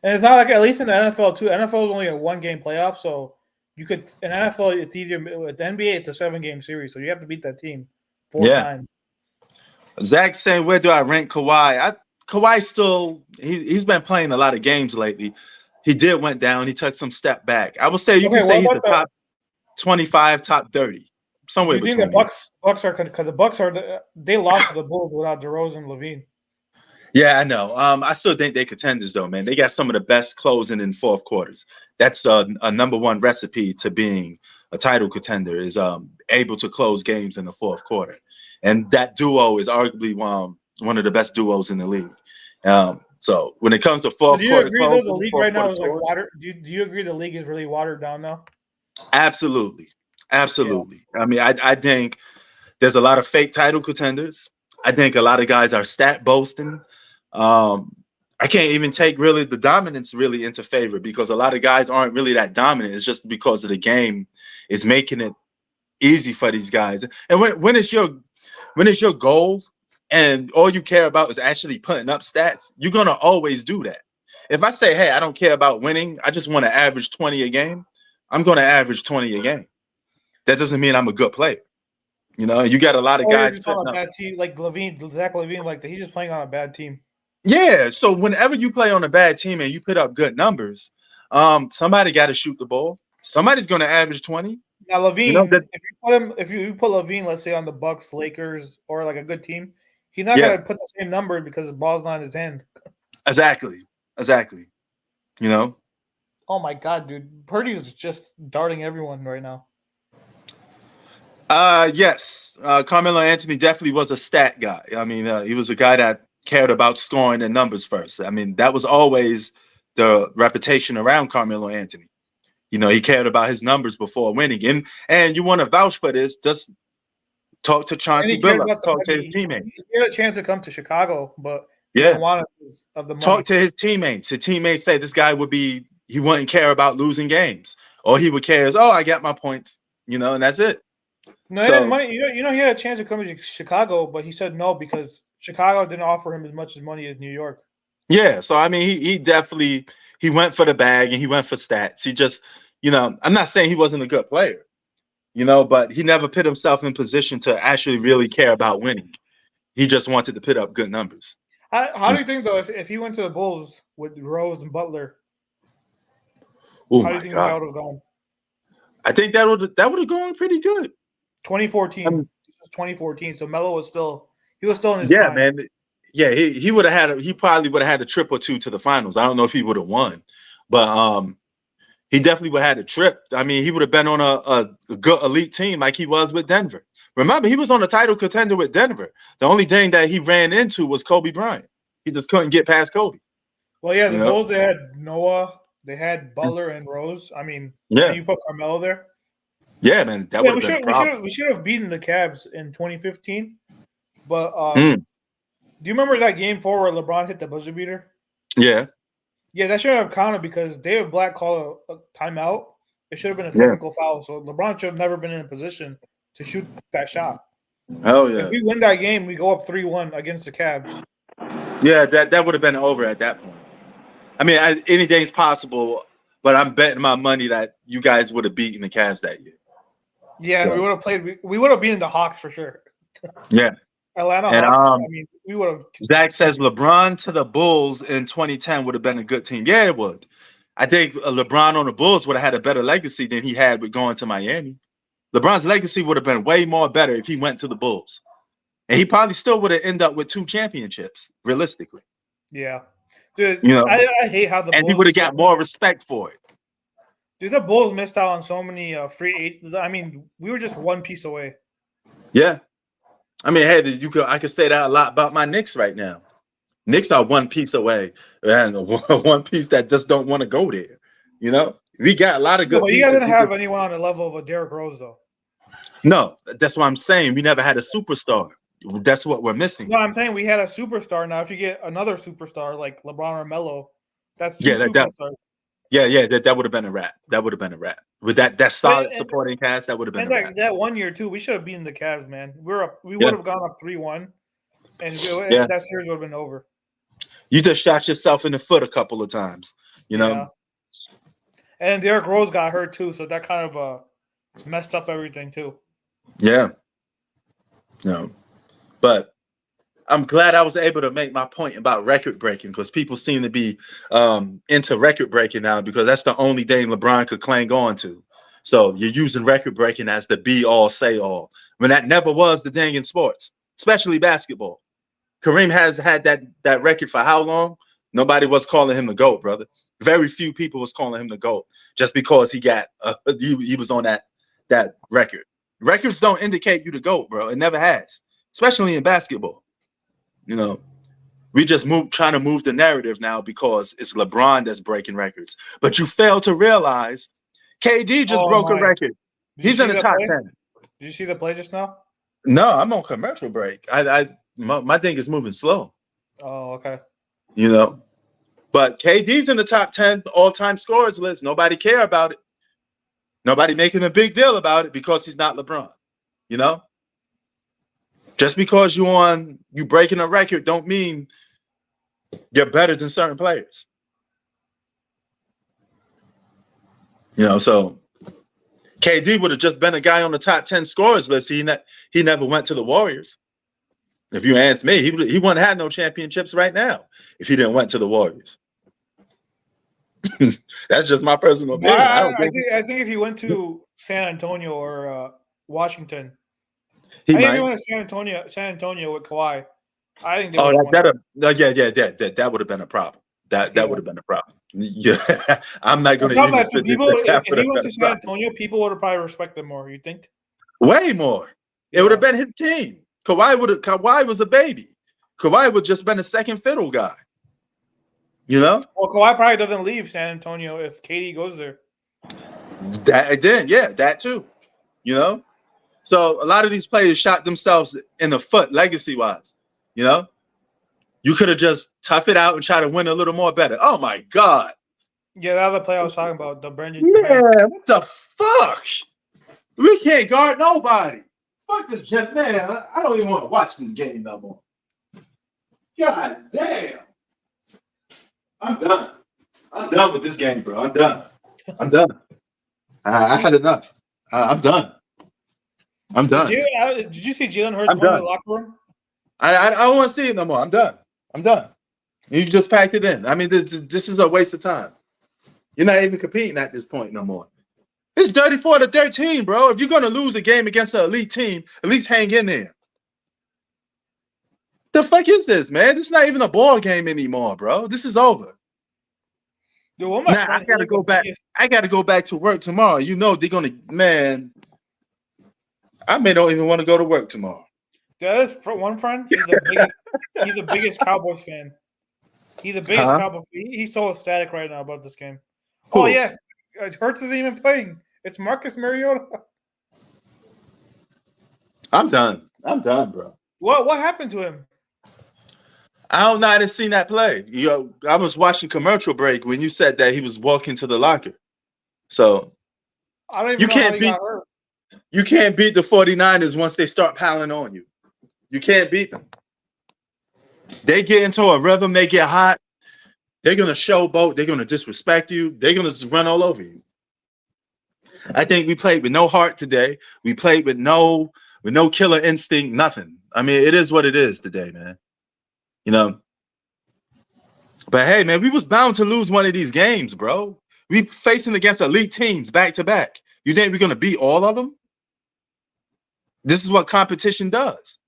it's not like, at least in the NFL too. NFL is only a 1-game playoff, so you could in NFL it's easier. With the NBA, it's a 7-game series, so you have to beat that team 4 times. Zach saying, where do I rank Kawhi? Kawhi still he's been playing a lot of games lately. He went down. He took some step back. I would say you can say he's the top 25, top 30, somewhere between. Do you think the Bucks are because the Bucks they lost to the Bulls without DeRozan and Levine? Yeah, I know. I still think they're contenders though, man. They got some of the best closing in fourth quarters. That's a number one recipe to being a title contender is able to close games in the fourth quarter. And that duo is arguably one of the best duos in the league. So when it comes to fourth quarter, do you agree the league right now is like water? Do you agree the league is really watered down now? Absolutely. Yeah. I mean, I think there's a lot of fake title contenders. I think a lot of guys are stat boasting. I can't even take really the dominance really into favor because a lot of guys aren't really that dominant. It's just because of the game is making it easy for these guys. And when it's your goal and all you care about is actually putting up stats, you're gonna always do that. If I say, hey, I don't care about winning, I just want to average 20 a game, I'm gonna average 20 a game. That doesn't mean I'm a good player. You got a lot of guys on a bad team, like Zach Levine, like he's just playing on a bad team. Yeah, so whenever you play on a bad team and you put up good numbers, somebody got to shoot the ball. Somebody's going to average 20. Now Levine, if you put Levine, let's say on the Bucks, Lakers, or like a good team, he's not going to put the same number because the ball's not in his hand. Exactly. exactly. You know. Oh my god, dude, Purdy is just darting everyone right now. Yes. Carmelo Anthony definitely was a stat guy. I mean, he was a guy that cared about scoring and numbers first. I mean, that was always the reputation around Carmelo Anthony. You know, he cared about his numbers before winning. And you want to vouch for this, just talk to And Chauncey he cared about Billups, talk to his he teammates. had a chance to come to Chicago, but he Yeah. didn't want it because of the money. Talk to his teammates. His teammates say this guy he wouldn't care about losing games. All he would care is, oh, I got my points, you know, and that's it. No, he didn't money. You know, he had a chance to come to Chicago, but he said no because Chicago didn't offer him as much as money as New York. Yeah, so I mean, he definitely he went for the bag and he went for stats. He just, you know, I'm not saying he wasn't a good player, you know, but he never put himself in position to actually really care about winning. He just wanted to put up good numbers. How do you think though if he went to the Bulls with Rose and Butler? Oh how do you my think God. that would have gone? I think that would have gone pretty good. 2014. 2014. So Melo was still in his prime. Man. Yeah, he probably would have had a trip or two to the finals. I don't know if he would have won, but he definitely would have had a trip. I mean, he would have been on a good elite team like he was with Denver. Remember, he was on a title contender with Denver. The only thing that he ran into was Kobe Bryant. He just couldn't get past Kobe. Well, yeah, the Bulls, they had Noah, they had Butler and Rose. I mean, yeah, you put Carmelo there. Yeah, man, that would have been a problem. We should have beaten the Cavs in 2015. But do you remember that game 4 where LeBron hit the buzzer beater? Yeah. Yeah, that should have counted because David Black called a timeout. It should have been a technical foul. So LeBron should have never been in a position to shoot that shot. Oh yeah. If we win that game, we go up 3-1 against the Cavs. Yeah, that would have been over at that point. I mean, anything's possible, but I'm betting my money that you guys would have beaten the Cavs that year. Yeah, so. We would have played. We would have beaten the Hawks for sure. Yeah. Atlanta Hawks. I mean, we would have. Zach says LeBron to the Bulls in 2010 would have been a good team. Yeah, it would. I think LeBron on the Bulls would have had a better legacy than he had with going to Miami. LeBron's legacy would have been way more better if he went to the Bulls. And he probably still would have ended up with 2 championships, realistically. Yeah. Dude, you know, I hate how the Bulls. And he would have got more respect for it. Dude, the Bulls missed out on so many free agents. I mean, we were just one piece away. Yeah. I mean, hey, I could say that a lot about my Knicks right now. Knicks are one piece away, and one piece that just don't want to go there. You know, we got a lot of good. But you guys didn't have anyone on the level of a Derrick Rose, though. No, that's what I'm saying. We never had a superstar. That's what we're missing. No, I'm saying we had a superstar. Now, if you get another superstar like LeBron or Melo, that's 2 superstars. That would have been a wrap. That would have been a wrap. With that solid supporting cast, that would have been a wrap. That 1 year too, we should have beaten the Cavs, man. We would have gone up 3-1, and that series would have been over. You just shot yourself in the foot a couple of times, you know. Yeah. And Derrick Rose got hurt too, so that kind of messed up everything too. Yeah. No, but I'm glad I was able to make my point about record breaking because people seem to be into record breaking now because that's the only thing LeBron could cling on to. So you're using record breaking as the be all say all when that never was the thing in sports, especially basketball. Kareem has had that record for how long? Nobody was calling him the GOAT, brother. Very few people was calling him the GOAT just because he got he was on that record. Records don't indicate you the GOAT, bro. It never has, especially in basketball. You know, we just trying to move the narrative now because it's LeBron that's breaking records. But you fail to realize KD just broke a record. He's in the top 10. Did you see the play just now? No, I'm on commercial break. My thing is moving slow. Oh, okay. You know, but KD's in the top 10 all-time scorers list. Nobody care about it. Nobody making a big deal about it because he's not LeBron. You know, just because you breaking a record don't mean you're better than certain players. You know, so KD would have just been a guy on the top 10 scorers list. He never went to the Warriors. If you ask me, he wouldn't have no championships right now if he didn't went to the Warriors. That's just my personal opinion. I think if he went to San Antonio or Washington, he went to San Antonio with Kawhi. I think. That would have been a problem. That would have been a problem. Yeah, I'm not going to even sit people. If he went to San Antonio, people would have probably respected him more. You think? Way more. It would have been his team. Kawhi was a baby. Kawhi would just been a second fiddle guy. You know? Well, Kawhi probably doesn't leave San Antonio if KD goes there. That too. You know? So a lot of these players shot themselves in the foot legacy-wise. You know? You could have just tough it out and try to win a little more better. Oh my God. Yeah, that other play I was talking about, the Brandon. Man, what the fuck? We can't guard nobody. Fuck this game, man. I don't even want to watch this game no more. God damn. I'm done. I'm done with this game, bro. I'm done. I had enough. I'm done. Did you see Jalen Hurts going to the locker room? I don't want to see it no more. I'm done. You just packed it in. I mean, this is a waste of time. You're not even competing at this point no more. It's 34-13, bro. If you're going to lose a game against an elite team, at least hang in there. The fuck is this, man? This is not even a ball game anymore, bro. This is over. Dude, I got to go back. I got to go back to work tomorrow. You know they're going to, man. I may not even want to go to work tomorrow. There's one friend. He's the biggest Cowboys fan. He's the biggest Cowboys fan. He's so ecstatic right now about this game. Who? Oh yeah, Hurts isn't even playing. It's Marcus Mariota. I'm done, bro. What happened to him? I don't know. I didn't see that play. I was watching commercial break when you said that he was walking to the locker. So I don't even know how he got hurt. You can't beat the 49ers once they start piling on you. You can't beat them. They get into a rhythm. They get hot. They're going to showboat. They're going to disrespect you. They're going to run all over you. I think we played with no heart today. We played with no killer instinct, nothing. I mean, it is what it is today, man. You know? But, hey, man, we was bound to lose one of these games, bro. We facing against elite teams back to back. You think we're going to beat all of them? This is what competition does.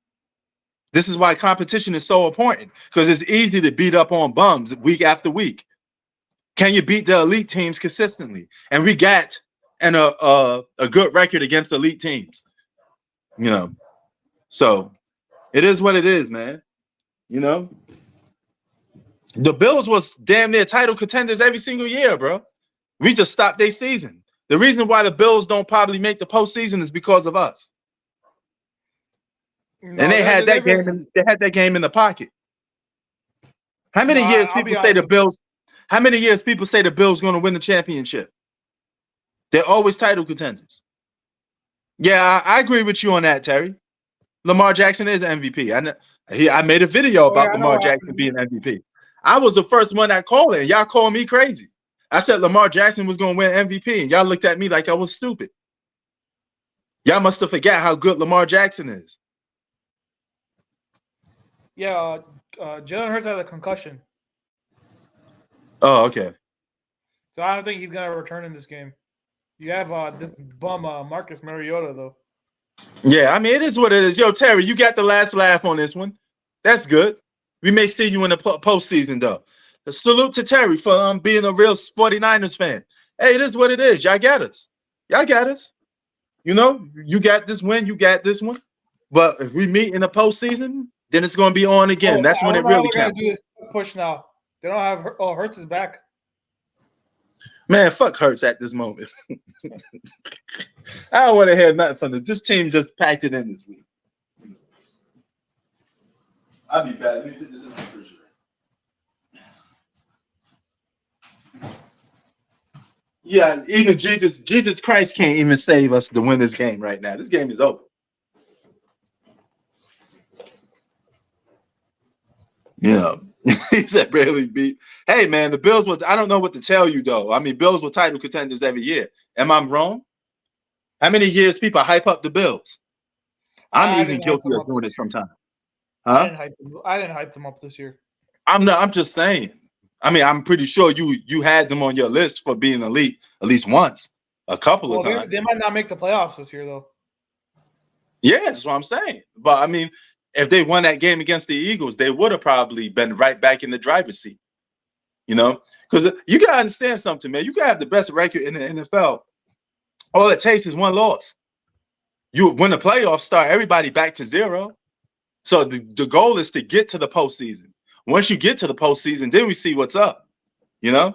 This is why competition is so important, because it's easy to beat up on bums week after week. Can you beat the elite teams consistently? And we got a good record against elite teams. You know, so it is what it is, man. You know, the Bills was damn near title contenders every single year, bro. We just stopped their season. The reason why the Bills don't probably make the postseason is because of us. No, and they had that game in the pocket. How many years people say the Bills? How many years people say the Bills going to win the championship? They're always title contenders. Yeah, I agree with you on that, Terry. Lamar Jackson is MVP. I made a video about Lamar Jackson being MVP. I was the first one that called it, and y'all called me crazy. I said Lamar Jackson was going to win MVP, and y'all looked at me like I was stupid. Y'all must have forgot how good Lamar Jackson is. Yeah, Jalen Hurts had a concussion. Oh, okay. So I don't think he's going to return in this game. You have this bum Marcus Mariota, though. Yeah, I mean, it is what it is. Yo, Terry, you got the last laugh on this one. That's good. We may see you in the postseason, though. A salute to Terry for being a real 49ers fan. Hey, it is what it is. Y'all got us. You know, you got this win. You got this one. But if we meet in the postseason, then it's going to be on again. That's when it really counts. Do this push now. They don't have Hurts is back. Man, fuck Hurts at this moment. I don't want to hear nothing from them. This team just packed it in this week. I'll be back. Let me put this in the refrigerator. Yeah, even Jesus Christ can't even save us to win this game right now. This game is over. Yeah. He said barely beat. Hey, man, the Bills was, I don't know what to tell you, though. I mean, Bills were title contenders every year. Am I wrong? How many years people hype up the Bills? I'm even guilty of doing it sometimes. Huh? I didn't hype them up this year. I'm just saying. I mean, I'm pretty sure you had them on your list for being elite at least once, a couple of times. They might not make the playoffs this year, though. Yeah, that's what I'm saying. But I mean, if they won that game against the Eagles, they would have probably been right back in the driver's seat. You know, because you gotta understand something, man. You can have the best record in the NFL. All it takes is one loss. When the playoffs start, everybody back to zero. So the goal is to get to the postseason. Once you get to the postseason, then we see what's up. You know,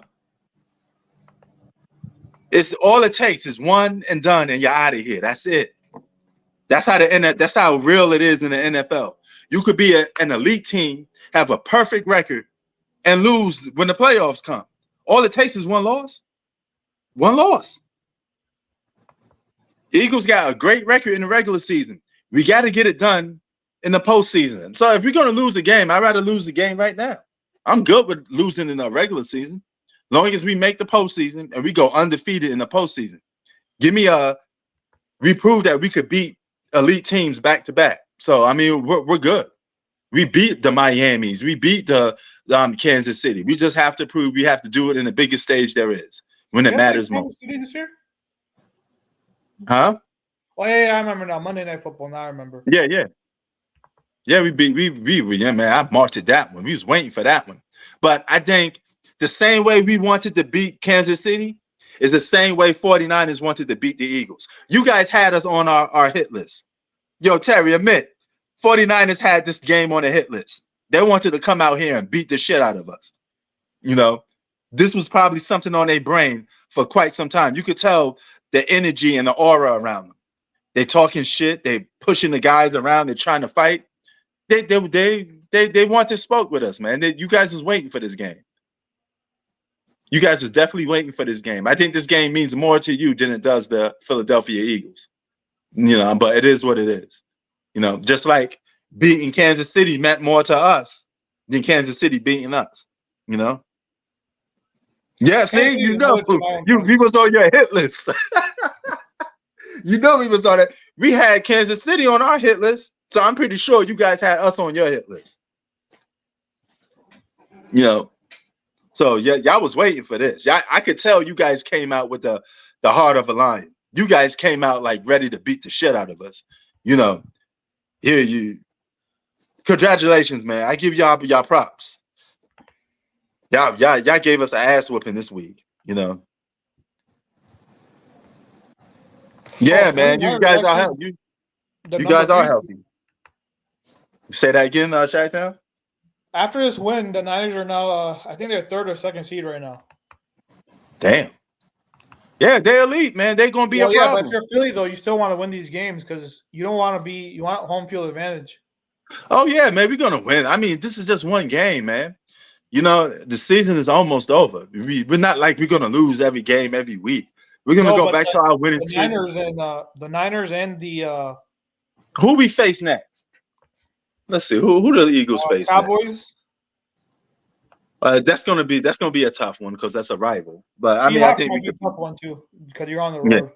it's all it takes is one and done, and you're out of here. That's it. That's how real it is in the NFL. You could be an elite team, have a perfect record, and lose when the playoffs come. All it takes is one loss. One loss. Eagles got a great record in the regular season. We got to get it done in the postseason. So if we're going to lose a game, I'd rather lose the game right now. I'm good with losing in the regular season, long as we make the postseason and we go undefeated in the postseason. We proved that we could beat elite teams back to back. So I mean, we're good. We beat the Miamis. We beat the Kansas City. We just have to prove we have to do it in the biggest stage there is when it matters most. City this year? Huh? Oh yeah, I remember now. Monday Night Football. Now I remember. Yeah, we beat yeah, man. I marked that one. We was waiting for that one. But I think the same way we wanted to beat Kansas City is the same way 49ers wanted to beat the Eagles. You guys had us on our hit list. Yo, Terry, admit 49ers had this game on the hit list. They wanted to come out here and beat the shit out of us. You know, this was probably something on their brain for quite some time. You could tell the energy and the aura around them. They talking shit. They pushing the guys around. They're trying to fight. They want to spoke with us, man. You guys was waiting for this game. You guys are definitely waiting for this game. I think this game means more to you than it does the Philadelphia Eagles. You know, but it is what it is. You know, just like beating Kansas City meant more to us than Kansas City beating us. You know. Yeah, see, you know, we was on your hit list. You know, we was on it. We had Kansas City on our hit list, so I'm pretty sure you guys had us on your hit list. You know, so yeah, y'all was waiting for this. I could tell you guys came out with the heart of a lion. You guys came out like ready to beat the shit out of us. You know, here you. Congratulations, man. I give y'all props. Y'all gave us an ass whooping this week. You know. Yeah, man. You guys are healthy. You guys are healthy. Say that again, Chi-Town? After this win, the Niners are now, I think they're third or second seed right now. Damn. Yeah, they're elite, man. They're going to be a problem. But if you're Philly, though, you still want to win these games because you want home field advantage. Oh, yeah, man. We're going to win. I mean, this is just one game, man. You know, the season is almost over. We're not like we're going to lose every game every week. We're going to go back to our winning streak. The Niners and the who we face next? Let's see. Who do the Eagles face Cowboys? Next? That's gonna be a tough one because that's a rival. But I mean, I think might be a tough one too because you're on the road.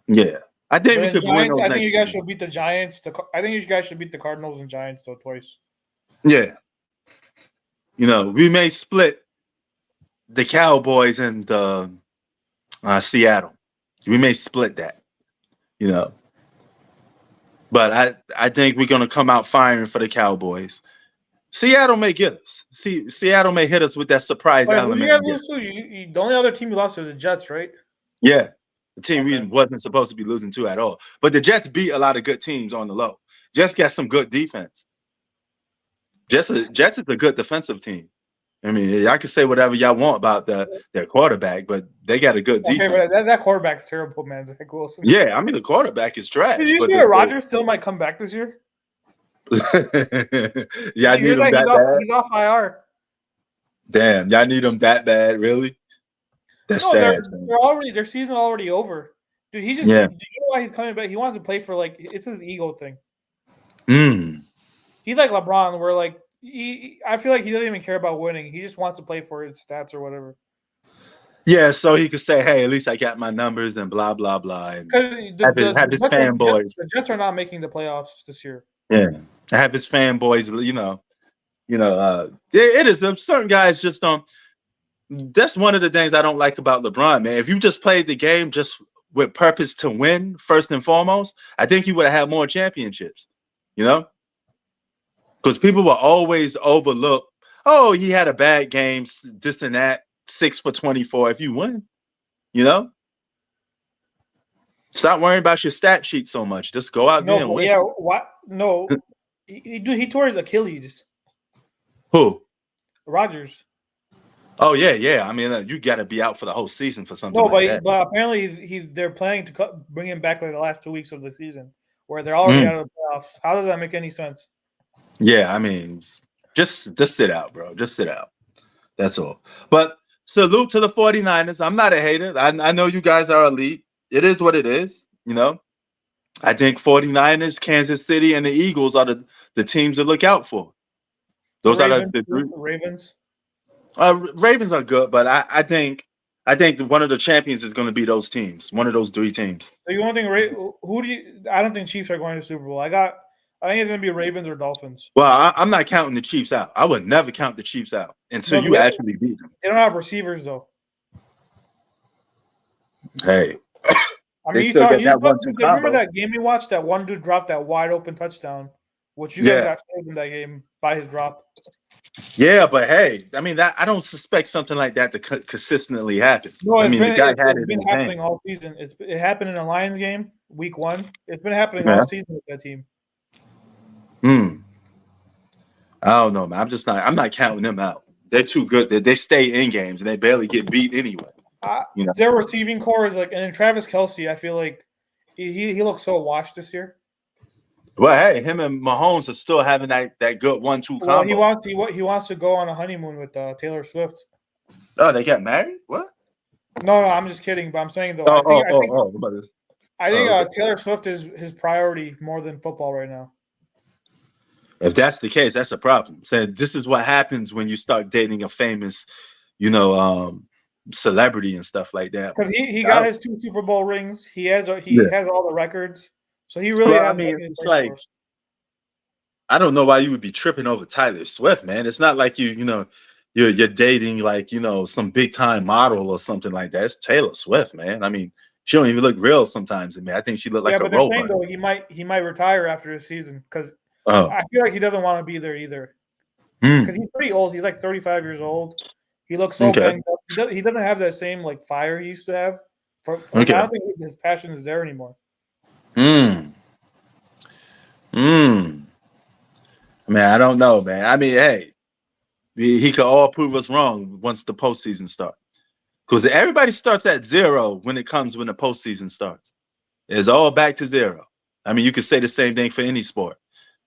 Yeah. I think we could win those I think next you guys should beat the Giants. I think you guys should beat the Cardinals and Giants though twice. Yeah. You know, we may split the Cowboys and Seattle. We may split that. You know. But I think we're gonna come out firing for the Cowboys. Seattle may get us. Seattle may hit us with that surprise element. You guys lose to? The only other team you lost are the Jets, right? Yeah, the team we wasn't supposed to be losing to at all. But the Jets beat a lot of good teams on the low. Jets got some good defense. Jets is a good defensive team. I mean, y'all can say whatever y'all want about their quarterback, but they got a good defense. But that quarterback's terrible, man. Zach Wilson. Yeah, I mean the quarterback is trash. Did you see that Rodgers still might come back this year? Yeah, I need him that bad. He's off IR. Damn, y'all need him that bad, really? That's sad. Their season already over. Dude, he's just. Do you know why he's coming back? He wants to play for it's his ego thing. He's like LeBron, where I feel like he doesn't even care about winning. He just wants to play for his stats or whatever. Yeah, so he could say, "Hey, at least I got my numbers," and blah blah blah, and have his fanboys. The Jets are not making the playoffs this year. Yeah, I have his fanboys. It is. Certain guys just don't. That's one of the things I don't like about LeBron, man. If you just played the game just with purpose to win, first and foremost, I think you would have had more championships. You know. Because people will always overlook oh, he had a bad game, this and that, 6 for 24. If you win, you know, stop worrying about your stat sheet so much. Just go out there and win. Yeah, what? No, he tore his Achilles. Who? Rodgers. Oh yeah. I mean, you got to be out for the whole season for something. No, like that. but apparently they're planning to bring him back like the last 2 weeks of the season, where they're already out of the playoffs. How does that make any sense? Yeah, I mean, just sit out, bro. Just sit out. That's all. But salute to the 49ers. I'm not a hater. I know you guys are elite. It is what it is. You know, I think 49ers, Kansas City, and the Eagles are the teams to look out for. Those are the three. Ravens. Ravens are good, but I think one of the champions is going to be those teams. One of those three teams. So you want to think who do you? I don't think Chiefs are going to the Super Bowl. I think it's going to be Ravens or Dolphins. Well, I'm not counting the Chiefs out. I would never count the Chiefs out until you actually beat them. They don't have receivers though. Hey, I mean, remember that game we watched? That one dude dropped that wide open touchdown, which you guys got saved in that game by his drop. Yeah, but hey, I mean I don't suspect something like that to consistently happen. No, I mean, the guy it's been happening all season. It happened in the Lions game, week 1. It's been happening all season with that team. I don't know, man. I'm not counting them out. They're too good. They stay in games and they barely get beat anyway. You know? Their receiving core is like, and then Travis Kelce, I feel like he looks so washed this year. Well, hey, him and Mahomes are still having that good 1-2 combo. Well, he wants to go on a honeymoon with Taylor Swift. Oh, they got married? What? No, I'm just kidding. But I'm saying though, I think Taylor Swift is his priority more than football right now. If that's the case, that's a problem. So this is what happens when you start dating a famous, celebrity and stuff like that. Because he got his 2 Super Bowl rings. He has all the records. So he really. I mean, it's like I don't know why you would be tripping over Taylor Swift, man. It's not like you're dating like some big time model or something like that. It's Taylor Swift, man. I mean, she don't even look real sometimes to me. I think she looked like a robot. Saying, though, he might retire after this season because I feel like he doesn't want to be there either. Because he's pretty old. He's like 35 years old. He looks so banged up. He doesn't have that same like fire he used to have. I don't think his passion is there anymore. Man, I don't know, man. I mean, hey, he could all prove us wrong once the postseason starts. Because everybody starts at 0 when the postseason starts. It's all back to 0. I mean, you could say the same thing for any sport.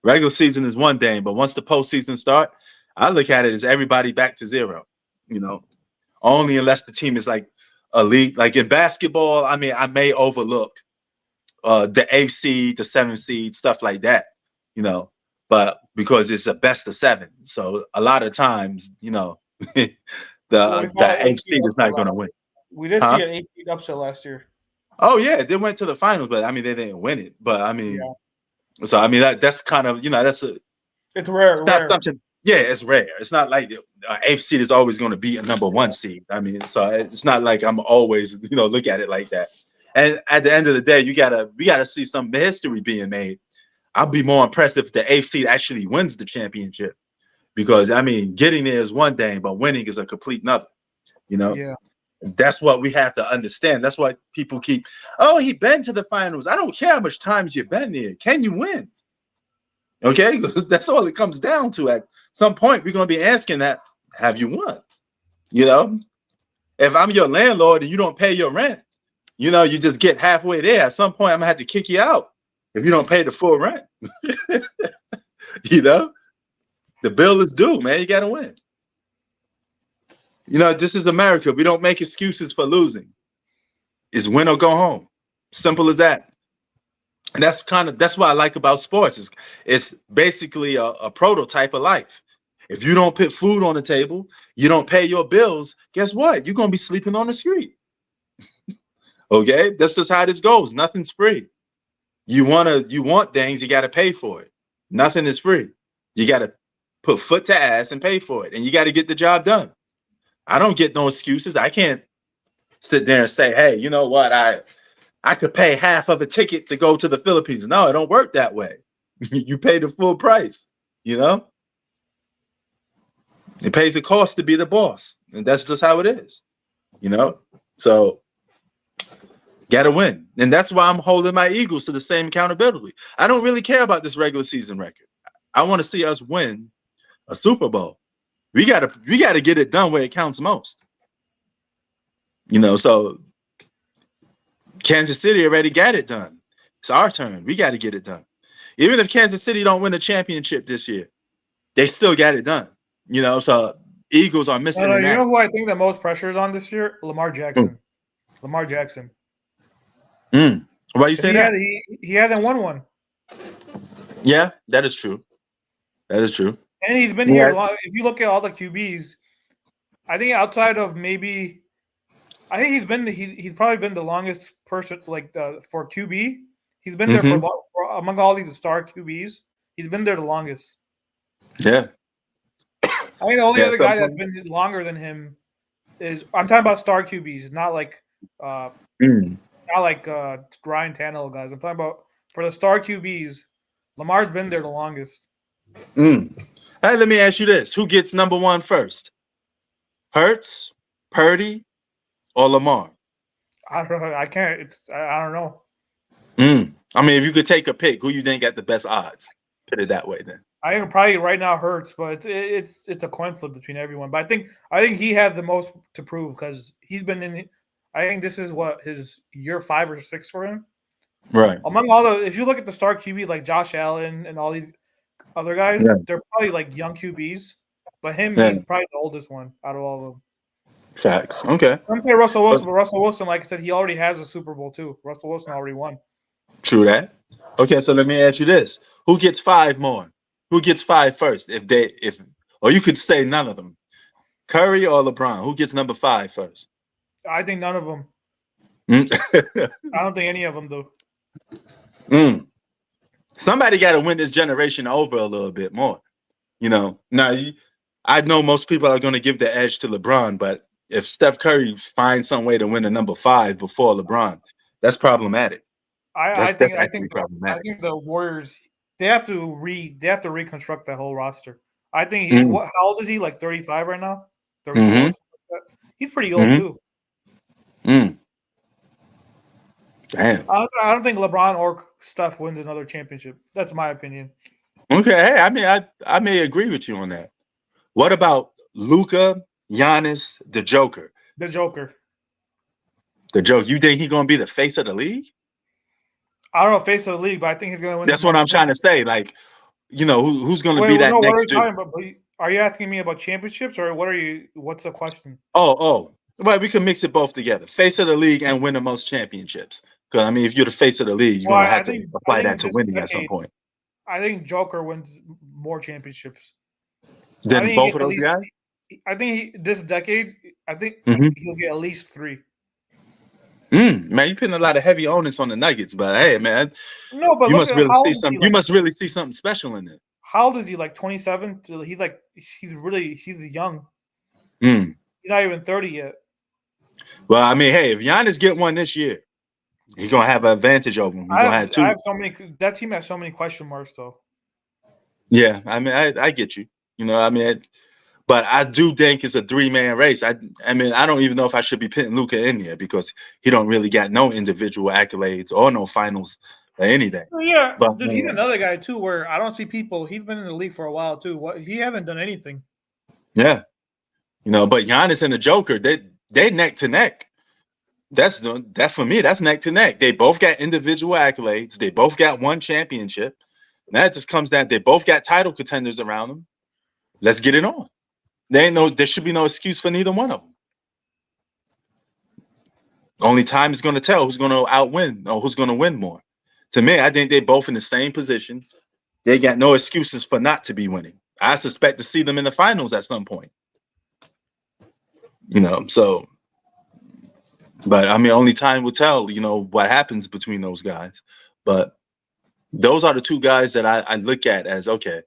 Regular season is one thing, but once the postseason starts, I look at it as everybody back to 0. Only unless the team is like elite. Like in basketball, I mean, I may overlook the 8th seed, the 7th seed, stuff like that, but because it's a best of 7. So a lot of times, the 8th seed is not going to win. We did see an 8th seed upset last year. Oh yeah, they went to the finals, but I mean, they didn't win it. But I mean, so I mean, that's kind of, it's rare. It's not something. Yeah, it's rare. It's not like 8th seed is always going to be a number 1 seed. I mean, so it's not like I'm always, look at it like that. And at the end of the day, we gotta see some history being made. I'll be more impressed if the 8th seed actually wins the championship, because I mean, getting there is one thing, but winning is a complete another. Yeah. That's what we have to understand. That's why people keep, he been to the finals. I don't care how much times you've been there. Can you win? Okay, that's all it comes down to. At some point, we're going to be asking that, have you won? If I'm your landlord and you don't pay your rent, you just get halfway there. At some point, I'm going to have to kick you out if you don't pay the full rent. The bill is due, man. You got to win. This is America. We don't make excuses for losing. It's win or go home. Simple as that. And that's what I like about sports. It's basically a prototype of life. If you don't put food on the table, you don't pay your bills, guess what? You're going to be sleeping on the street. Okay? That's just how this goes. Nothing's free. You want things, you got to pay for it. Nothing is free. You got to put foot to ass and pay for it. And you got to get the job done. I don't get no excuses. I can't sit there and say, hey, you know what? I could pay half of a ticket to go to the Philippines. No, it don't work that way. You pay the full price, It It pays a cost to be the boss, and that's just how it is. So gotta win, and that's why I'm holding my Eagles to the same accountability. I don't really care about this regular season record. I want to see us win a Super Bowl. We gotta get it done where it counts most. So Kansas City already got it done. It's our turn. We got to get it done. Even if Kansas City don't win a championship this year, they still got it done. So Eagles are missing. You know who I think the most pressure is on this year? Lamar Jackson. Lamar Jackson. Why you say that? He hasn't won one. Yeah, that is true. That is true. And he's been here long. If you look at all the QBs, I think outside of maybe, I think he's probably been the longest person for QB. He's been there for among all these star QBs. He's been there the longest. Yeah. I think the only other guy that's been longer than him is, I'm talking about star QBs, not like Ryan Tannehill guys. I'm talking about for the star QBs. Lamar's been there the longest. Hey, let me ask you this: who gets number one first? Hurts, Purdy, or Lamar? I don't know. I can't. I don't know. I mean, if you could take a pick, who you think got the best odds? Put it that way, then. I think probably right now Hurts, but it's a coin flip between everyone. But I think he had the most to prove because he's been in. I think this is his year 5 or 6 for him. Right. Among all if you look at the star QB like Josh Allen and all these other guys, they're probably like young QBs. But he's probably the oldest one out of all of them. Facts. Okay. I'm saying Russell Wilson, but Russell Wilson, like I said, he already has a Super Bowl too. Russell Wilson already won. True that. Okay, so let me ask you this: who gets 5 more? Who gets 5 first? Or you could say none of them. Curry or LeBron? Who gets number 5 first? I think none of them. I don't think any of them do. Somebody got to win this generation over a little bit more. Now I know most people are going to give the edge to LeBron, but if Steph Curry finds some way to win a number 5 before LeBron, that's problematic. I think the Warriors they have to reconstruct that whole roster. I think how old is he? Like 35 right now? 34. He's pretty old too. Damn. I don't think LeBron or Steph wins another championship. That's my opinion. Okay, hey, I mean, I may agree with you on that. What about Luka, Giannis, the Joker? The Joker. The Joker. You think he's gonna be the face of the league? I don't know, face of the league, but I think he's gonna win. That's what I'm trying to say. Like, who's gonna be that next? What are you talking about? Are you asking me about championships, or what's the question? Oh. Well, we can mix it both together. Face of the league and win the most championships. Because I mean, if you're the face of the league, you're gonna have to apply that to winning at some point. I think Joker wins more championships than both of those guys. I think this decade, he'll get at least 3. Man, you're putting a lot of heavy onus on the Nuggets, but hey, man, no, but you must really see something. You must really see something special in it. How old is he? Like 27? He's young. He's not even 30 yet. Well, I mean, hey, if Giannis get one this year, he's gonna have an advantage over him. He's gonna have 2. I have so many. That team has so many question marks, though. Yeah, I mean, I get you. But I do think it's a 3-man race. I mean, I don't even know if I should be putting Luka in there because he don't really got no individual accolades or no finals or anything. Yeah, but dude, he's another guy too. Where I don't see people. He's been in the league for a while too. He hasn't done anything. Yeah, but Giannis and the Joker, they neck to neck. That for me, that's neck to neck. They both got individual accolades. They both got 1 championship. And that just comes down. They both got title contenders around them. Let's get it on. There should be no excuse for neither one of them. Only time is going to tell who's going to outwin or who's going to win more. To me, I think they're both in the same position. They got no excuses for not to be winning. I suspect to see them in the finals at some point. But I mean, only time will tell, what happens between those guys. But those are the 2 guys that I look at as, okay,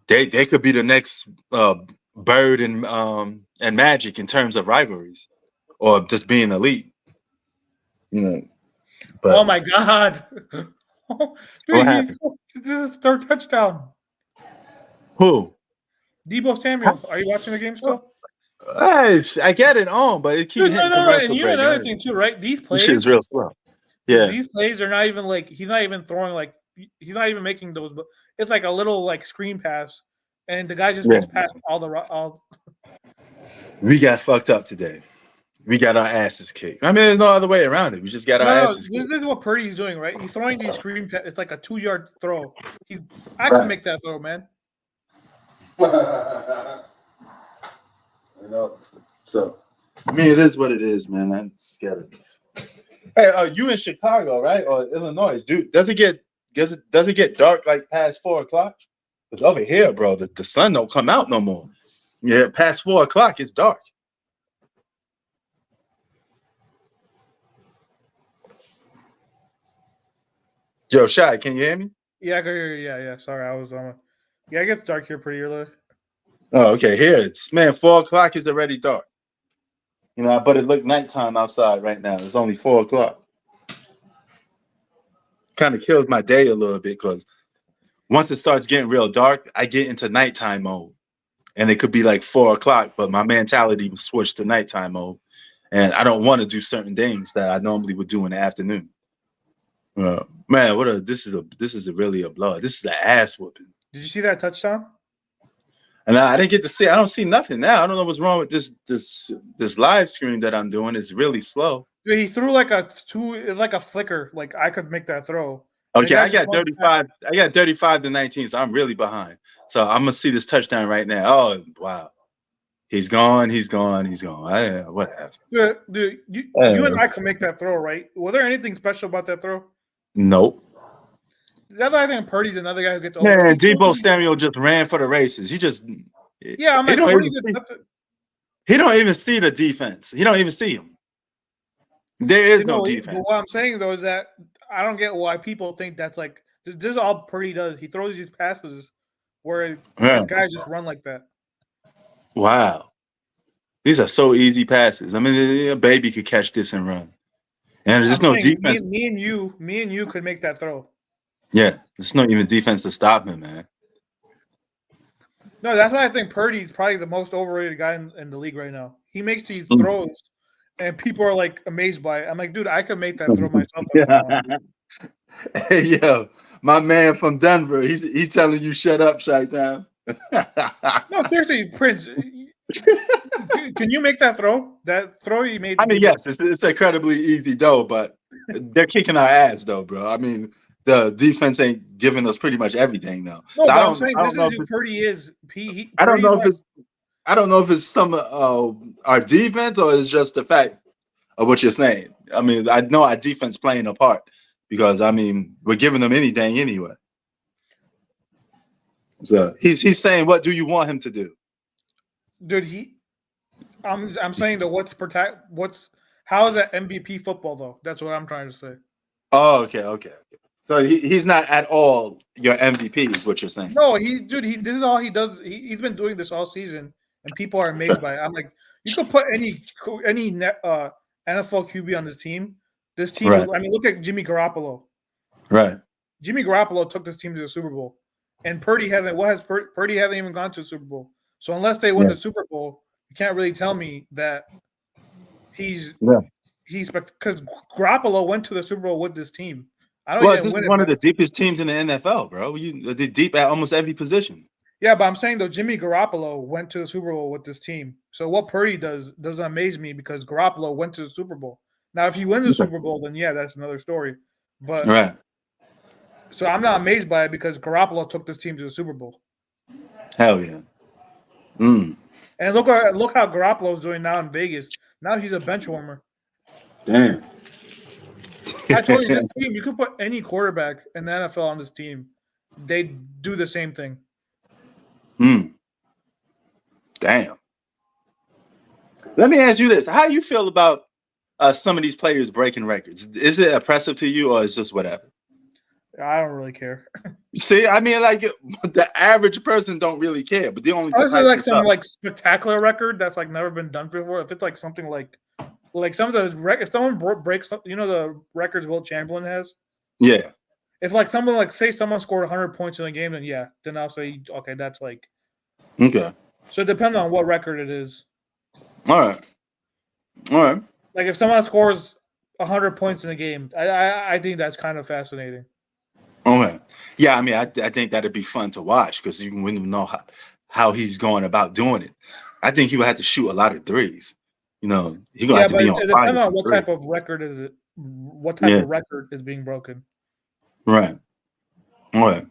they could be the next Bird and Magic in terms of rivalries or just being elite. But, oh my God. Dude, this is 3rd touchdown. Who? Debo Samuel, are you watching the game still? Hey, I get it on, but it keeps Dude, hitting no. And commercial you know break. another thing too, right? These This shit is plays, real slow. Yeah. these plays are not even like he's not even throwing like he's not even making those, but it's like a little like screen pass, and the guy just gets past all. We got fucked up today. We got our asses kicked. I mean, there's no other way around it. We just got our asses This kicked. is what Purdy's doing, right? He's throwing these screen pass. It's like a 2-yard throw. I could make that throw, man. So I mean, it is what it is, man. I'm scared. Hey, you in Chicago, right, or Illinois, dude? Does it get dark like past 4 o'clock? Because over here, bro, the sun don't come out no more. Yeah, past 4 o'clock, it's dark. Yo, Shy, can you hear me? Yeah, I can hear you. Yeah. Sorry, I was yeah, it gets dark here pretty early. Oh, okay. Here, it's 4 o'clock is already dark. But it looked nighttime outside right now. It's only 4 o'clock. Kind of kills my day a little bit because once it starts getting real dark, I get into nighttime mode. And it could be like 4 o'clock, but my mentality was switched to nighttime mode. And I don't want to do certain things that I normally would do in the afternoon. Man, this is really a blow. This is an ass whooping. Did you see that touchdown? And I didn't get to see. I don't see nothing now. I don't know what's wrong with this live stream that I'm doing. It's really slow. Dude, he threw like it's like a flicker. Like I could make that throw. Okay, I got 35. I got 35 to 19, so I'm really behind. So I'm gonna see this touchdown right now. Oh wow, he's gone. What happened? Dude, you and I could make that throw, right? Was there anything special about that throw? Nope. The other, I think Purdy's another guy who gets over. Man, Debo Samuel just ran for the races. He I'm like, he don't even see the defense. He don't even see him. There is no defense. But what I'm saying though is that I don't get why people think that's like this is all Purdy does. He throws these passes where these guys just run like that. Wow. These are so easy passes. I mean, a baby could catch this and run. And there's no defense. Me and you could make that throw. Yeah, there's not even defense to stop him, man. No, that's why I think Purdy's probably the most overrated guy in the league right now. He makes these throws, and people are like amazed by it. I'm like, dude, I could make that throw myself. Hey, yo, my man from Denver, he's telling you shut up, Chi-Town. No, seriously, Prince. Can you make that throw? That throw you made. I mean, yes, it's incredibly easy though, but they're kicking our ass though, bro. I mean, the defense ain't giving us pretty much everything though. No, so I'm saying this is who Purdy is. I don't know if it's some our defense or it's just the fact of what you're saying. I mean, I know our defense playing a part because I mean we're giving them anything anyway. So he's saying, what do you want him to do? Dude, I'm saying that how is that MVP football though? That's what I'm trying to say. Oh, okay. So he's not at all your MVP, is what you're saying. No, this is all he does. He's been doing this all season, and people are amazed by it. I'm like, you could put any NFL QB on this team. This team, right. I mean, look at Jimmy Garoppolo. Right. Jimmy Garoppolo took this team to the Super Bowl, and Purdy hasn't. Purdy hasn't even gone to the Super Bowl. So unless they win the Super Bowl, you can't really tell me that he's because Garoppolo went to the Super Bowl with this team. This is one of the deepest teams in the NFL, bro. They're deep at almost every position. Yeah, but I'm saying though, Jimmy Garoppolo went to the Super Bowl with this team. So what Purdy doesn't amaze me because Garoppolo went to the Super Bowl. Now, if he wins the Super Bowl, then yeah, that's another story. But right. So I'm not amazed by it because Garoppolo took this team to the Super Bowl. Hell yeah. And look how Garoppolo's doing now in Vegas. Now he's a bench warmer. Damn. I told you this team, you could put any quarterback in the NFL on this team. They do the same thing. Damn. Let me ask you this. How do you feel about some of these players breaking records? Is it oppressive to you or is just whatever? I don't really care. See, I mean, like the average person don't really care, but the only like some like spectacular record that's like never been done before. If it's like something like some of those if someone breaks, the records Will Chamberlain has. Yeah. If like someone say someone scored 100 points in a game, then I'll say okay, that's like Okay. So it depends on what record it is. All right. All right. Like if someone scores 100 points in a game, I think that's kind of fascinating. Okay. Yeah, I mean, I think that'd be fun to watch because you wouldn't know how he's going about doing it. I think he would have to shoot a lot of threes. You know, he's gonna Yeah, have to but be it on fire depends on from what three. type of record is it. What type Yeah. of record is being broken? Right. All right.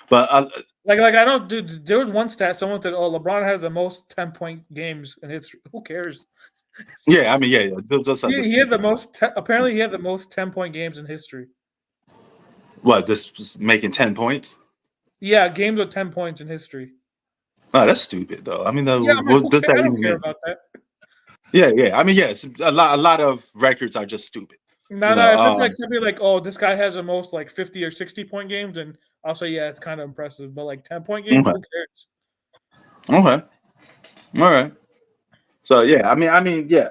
But Like I don't. Dude, there was one stat. Someone said, "Oh, LeBron has the most 10-point games," and it's who cares? yeah, I mean, yeah, just like He had the most. Apparently, he had the most 10-point games in history. What, just making 10 points? Yeah, games with 10 points in history. Oh, that's stupid though. I mean, Yeah, I mean, what does that I don't even care mean? about that. Yeah. I mean, yes, a lot of records are just stupid. No, You no. know, If it's like something like, "Oh, this guy has the most like 50 or 60-point games," and I'll say, "Yeah, it's kind of impressive." But like 10-point games, Okay. who cares? Okay. All right. So yeah, I mean, yeah,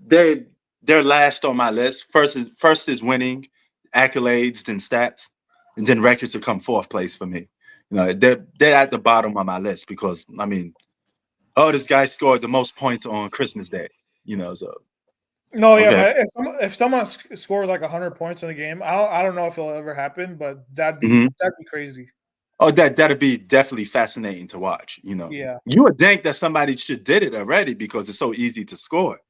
they're last on my list. First is winning, accolades, then stats, and then records will come fourth place for me. You know, they're at the bottom of my list because I mean, oh, this guy scored the most points on Christmas Day. You know, so No, yeah, okay. but if someone scores like 100 points in a game, I don't know if it'll ever happen, but that'd Mhm. be crazy. Oh, that'd be definitely fascinating to watch. You know, Yeah. you would think that somebody should did it already because it's so easy to score.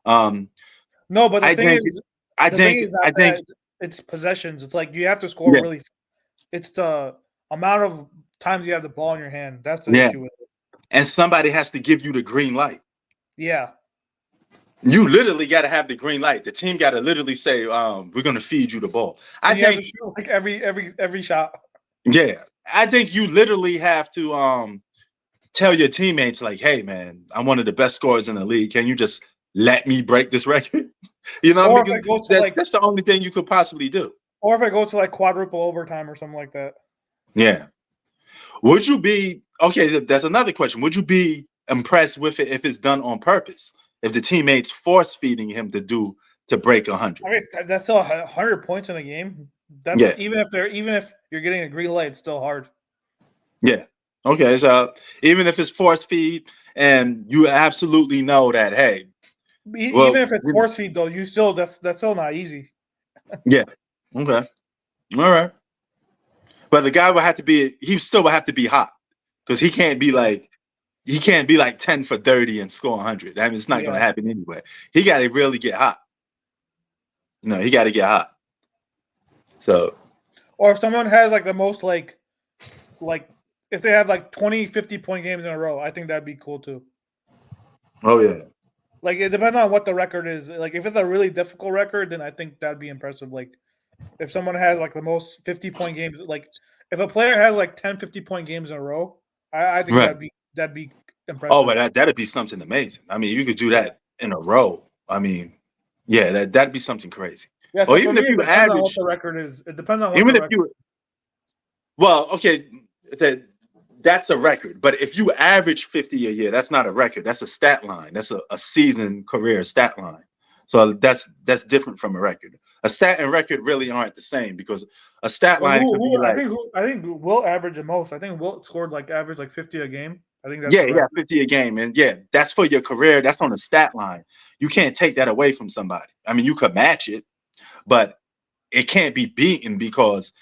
No, but the I thing think, is, I the thing think, is not I think, that it's possessions. It's like you have to score yeah, really. It's the amount of times you have the ball in your hand. That's the yeah. issue with it. And somebody has to give you the green light. Yeah. You literally got to have the green light. The team got to literally say, "We're going to feed you the ball." I And you have think, to shoot like every shot. yeah, I think you literally have to tell your teammates, like, "Hey, man, I'm one of the best scorers in the league. Can you just let me break this record?" You know, Or if because it goes to like, that's the only thing you could possibly do. or if it goes to like quadruple overtime or something like that. Yeah. Would you be okay? That's another question. Would you be impressed with it if it's done on purpose? If the teammates force feeding him to break 100? I mean, that's still 100 points in a game. That's Yeah. even if you're getting a green light, it's still hard. Yeah. Okay. So even if it's force feed and you absolutely know that, hey, well, Even if it's force feed though, you still that's still not easy. yeah. Okay. All right. But the guy would have to be, he still would have to be hot because he can't be like 10 for 30 and score 100. I mean, it's not going to happen anyway. He got to really get hot. No, he got to get hot. So, or if someone has like the most like if they have like 20, 50-point games in a row, I think that'd be cool too. oh yeah. Like it depends on what the record is. Like if it's a really difficult record, then I think that'd be impressive. Like if someone has like the most 50-point games, like if a player has like 10 50-point games in a row, I think Right. that'd be impressive. Oh, but that'd be something amazing. I mean, you could do that in a row. I mean, yeah, that'd be something crazy. Yeah, Or so even for if me, you it depends on what average, the record is. It depends on what even the if record. you, well, okay, that's a record. But if you average 50 a year, that's not a record. That's a stat line. That's a season career stat line. So that's different from a record. A stat and record really aren't the same because a stat line could be like, I think Will averaged the most. I think Will scored like average like 50 a game. I think that's yeah, the record. 50 a game. And yeah, that's for your career. That's on the stat line. You can't take that away from somebody. I mean, you could match it, but it can't be beaten because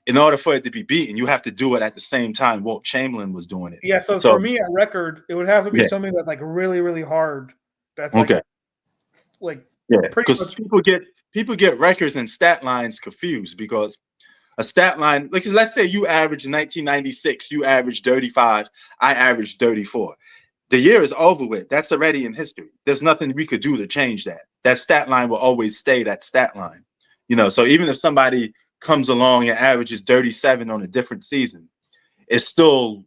in order for it to be beaten, you have to do it at the same time Wilt Chamberlain was doing it. Yeah, so for me, a record, it would have to be Yeah. something that's like really, really hard. That's Okay. like Yeah, pretty because much. people get records and stat lines confused because a stat line, like let's say you average in 1996, you averaged 35, I averaged 34. The year is over with. That's already in history. There's nothing we could do to change that. That stat line will always stay that stat line. You know, so even if somebody comes along and averages 37 on a different season, it's still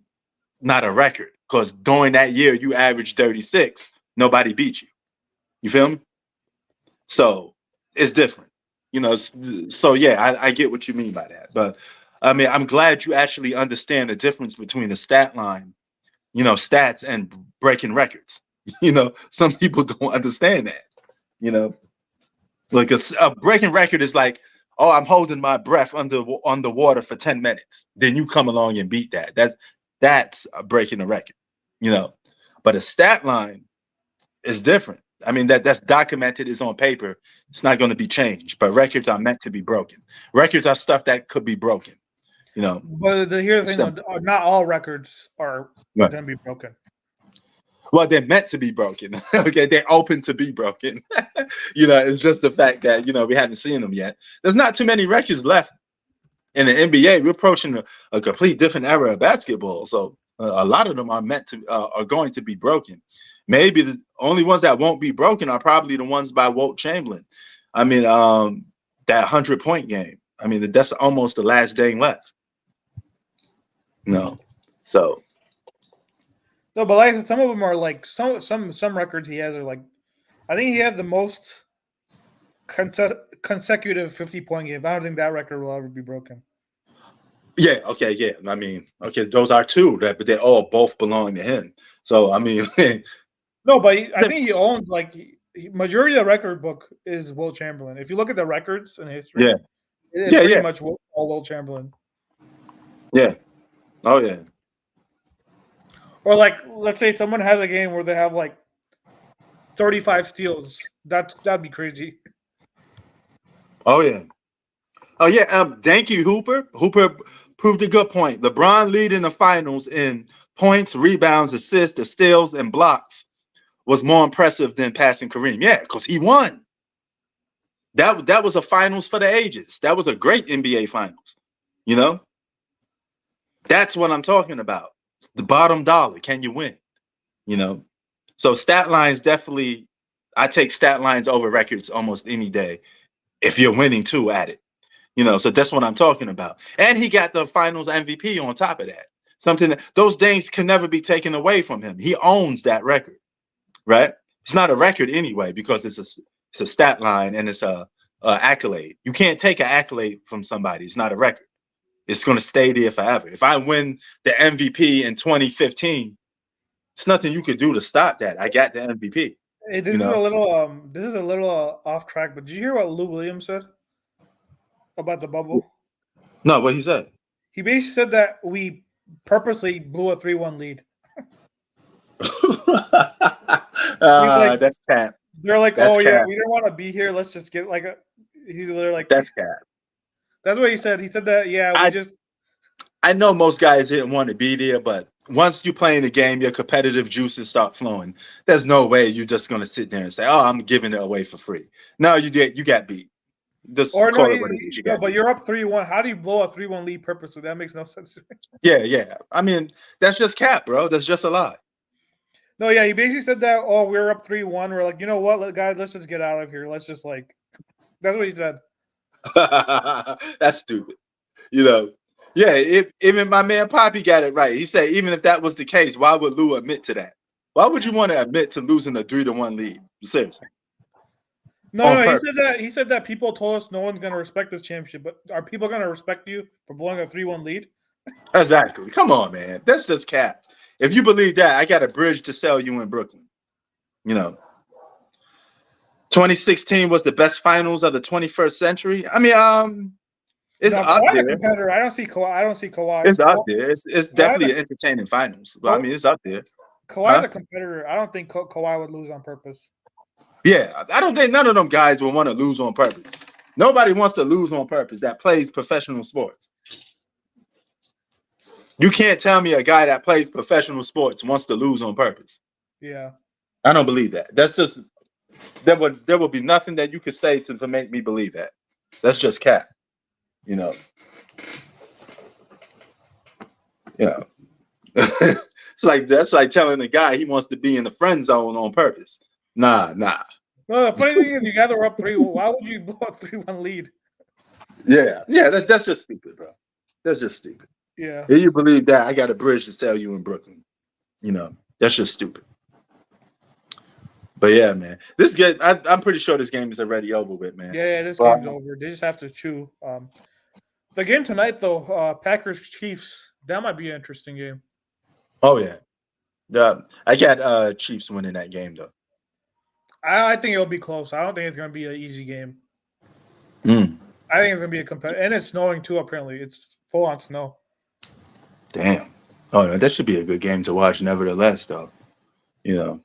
not a record because during that year you averaged 36, nobody beat you. You feel me? So it's different, you know. So yeah, I get what you mean by that. But I mean, I'm glad you actually understand the difference between the stat line, you know, stats and breaking records. You know, some people don't understand that. You know, like a breaking record is like, oh, I'm holding my breath underwater for 10 minutes. Then you come along and beat that. That's breaking a record. you know. But a stat line is different. I mean, that's documented, is on paper. It's not going to be changed. But records are meant to be broken. Records are stuff that could be broken, you know. But here's the thing, though, not all records are Right. going to be broken. Well, they're meant to be broken. Okay, they're open to be broken. You know, it's just the fact that, you know, we haven't seen them yet. There's not too many records left in the NBA. We're approaching a complete different era of basketball. So a lot of them are meant to are going to be broken. Maybe the only ones that won't be broken are probably the ones by Wilt Chamberlain. I mean, that 100-point game. I mean, that's almost the last thing left. No, so. No, but like some of them are like some records he has are like, I think he had the most consecutive 50-point games. I don't think that record will ever be broken. Yeah. Okay. Yeah. I mean, okay, those are two but they all both belong to him. So I mean, no, but I think he owns like majority of the record book is Wilt Chamberlain. If you look at the records in history, yeah, it is pretty much all Wilt Chamberlain. Yeah. Oh yeah. Or like, let's say someone has a game where they have like 35 steals. That'd be crazy. Oh yeah. Oh yeah. Thank you, Hooper. Hooper proved a good point. LeBron leading the finals in points, rebounds, assists, steals, and blocks was more impressive than passing Kareem. Yeah, because he won. That was a finals for the ages. That was a great NBA finals. You know, that's what I'm talking about. The bottom dollar. Can you win? You know, so stat lines definitely. I take stat lines over records almost any day if you're winning too at it. You know, so that's what I'm talking about. And he got the finals MVP on top of that. Something that those things can never be taken away from him. He owns that record, right? It's not a record anyway because it's a stat line and it's a accolade. You can't take an accolade from somebody. It's not a record. It's going to stay there forever. If I win the MVP in 2015, it's nothing you could do to stop that. I got the MVP. Hey, this is a little off track, but did you hear what Lou Williams said about the bubble? No, what he said? He basically said that we purposely blew a 3-1 lead. That's cap. They're like, that's oh cap. Yeah, we didn't want to be here. Let's just get like a. They're like, that's cap. That's what he said. He said that. Yeah, I know most guys didn't want to be there, but once you play in the game, your competitive juices start flowing. There's no way you're just gonna sit there and say, "Oh, I'm giving it away for free." No, you got beat. Just call it what it is. But you're up 3-1. How do you blow a 3-1 lead purposely? That makes no sense. Yeah. I mean, that's just cap, bro. That's just a lie. No, yeah, he basically said that. Oh, we're up 3-1. We're like, you know what, guys, let's just get out of here. Let's just like. That's what he said. That's stupid. You know. Yeah, even my man Poppy got it right. He said even if that was the case, why would Lou admit to that? Why would you want to admit to losing a 3-1 lead? Seriously. No, he said that people told us no one's gonna respect this championship, but are people gonna respect you for blowing a 3-1 lead? Exactly. Come on, man. That's just cap. If you believe that, I got a bridge to sell you in Brooklyn. You know. 2016 was the best finals of the 21st century. I mean, it's up there. Competitor. I don't see Kawhi. It's up there. It's definitely an entertaining finals. But I mean, it's up there. Kawhi's a competitor. I don't think Kawhi would lose on purpose. Yeah, I don't think none of them guys will want to lose on purpose. Nobody wants to lose on purpose that plays professional sports. You can't tell me a guy that plays professional sports wants to lose on purpose. Yeah. I don't believe that. That's just there would be nothing that you could say to make me believe that. That's just cap. You know. Yeah. That's like telling a guy he wants to be in the friend zone on purpose. Nah. Well, the funny thing is, you guys are up 3-1. Why would you blow a 3-1 lead? Yeah. That's just stupid, bro. That's just stupid. Yeah. If you believe that, I got a bridge to sell you in Brooklyn. You know, that's just stupid. But yeah, man, this game, I'm pretty sure this game is already over with, man. Yeah, this game's over. They just have to chew. The game tonight, though, Packers Chiefs, that might be an interesting game. Oh yeah, I got Chiefs winning that game though. I think it'll be close. I don't think it's going to be an easy game. I think it's going to be a competitive, and it's snowing too. Apparently, it's full on snow. Damn. Oh no, that should be a good game to watch. Nevertheless, though, you know.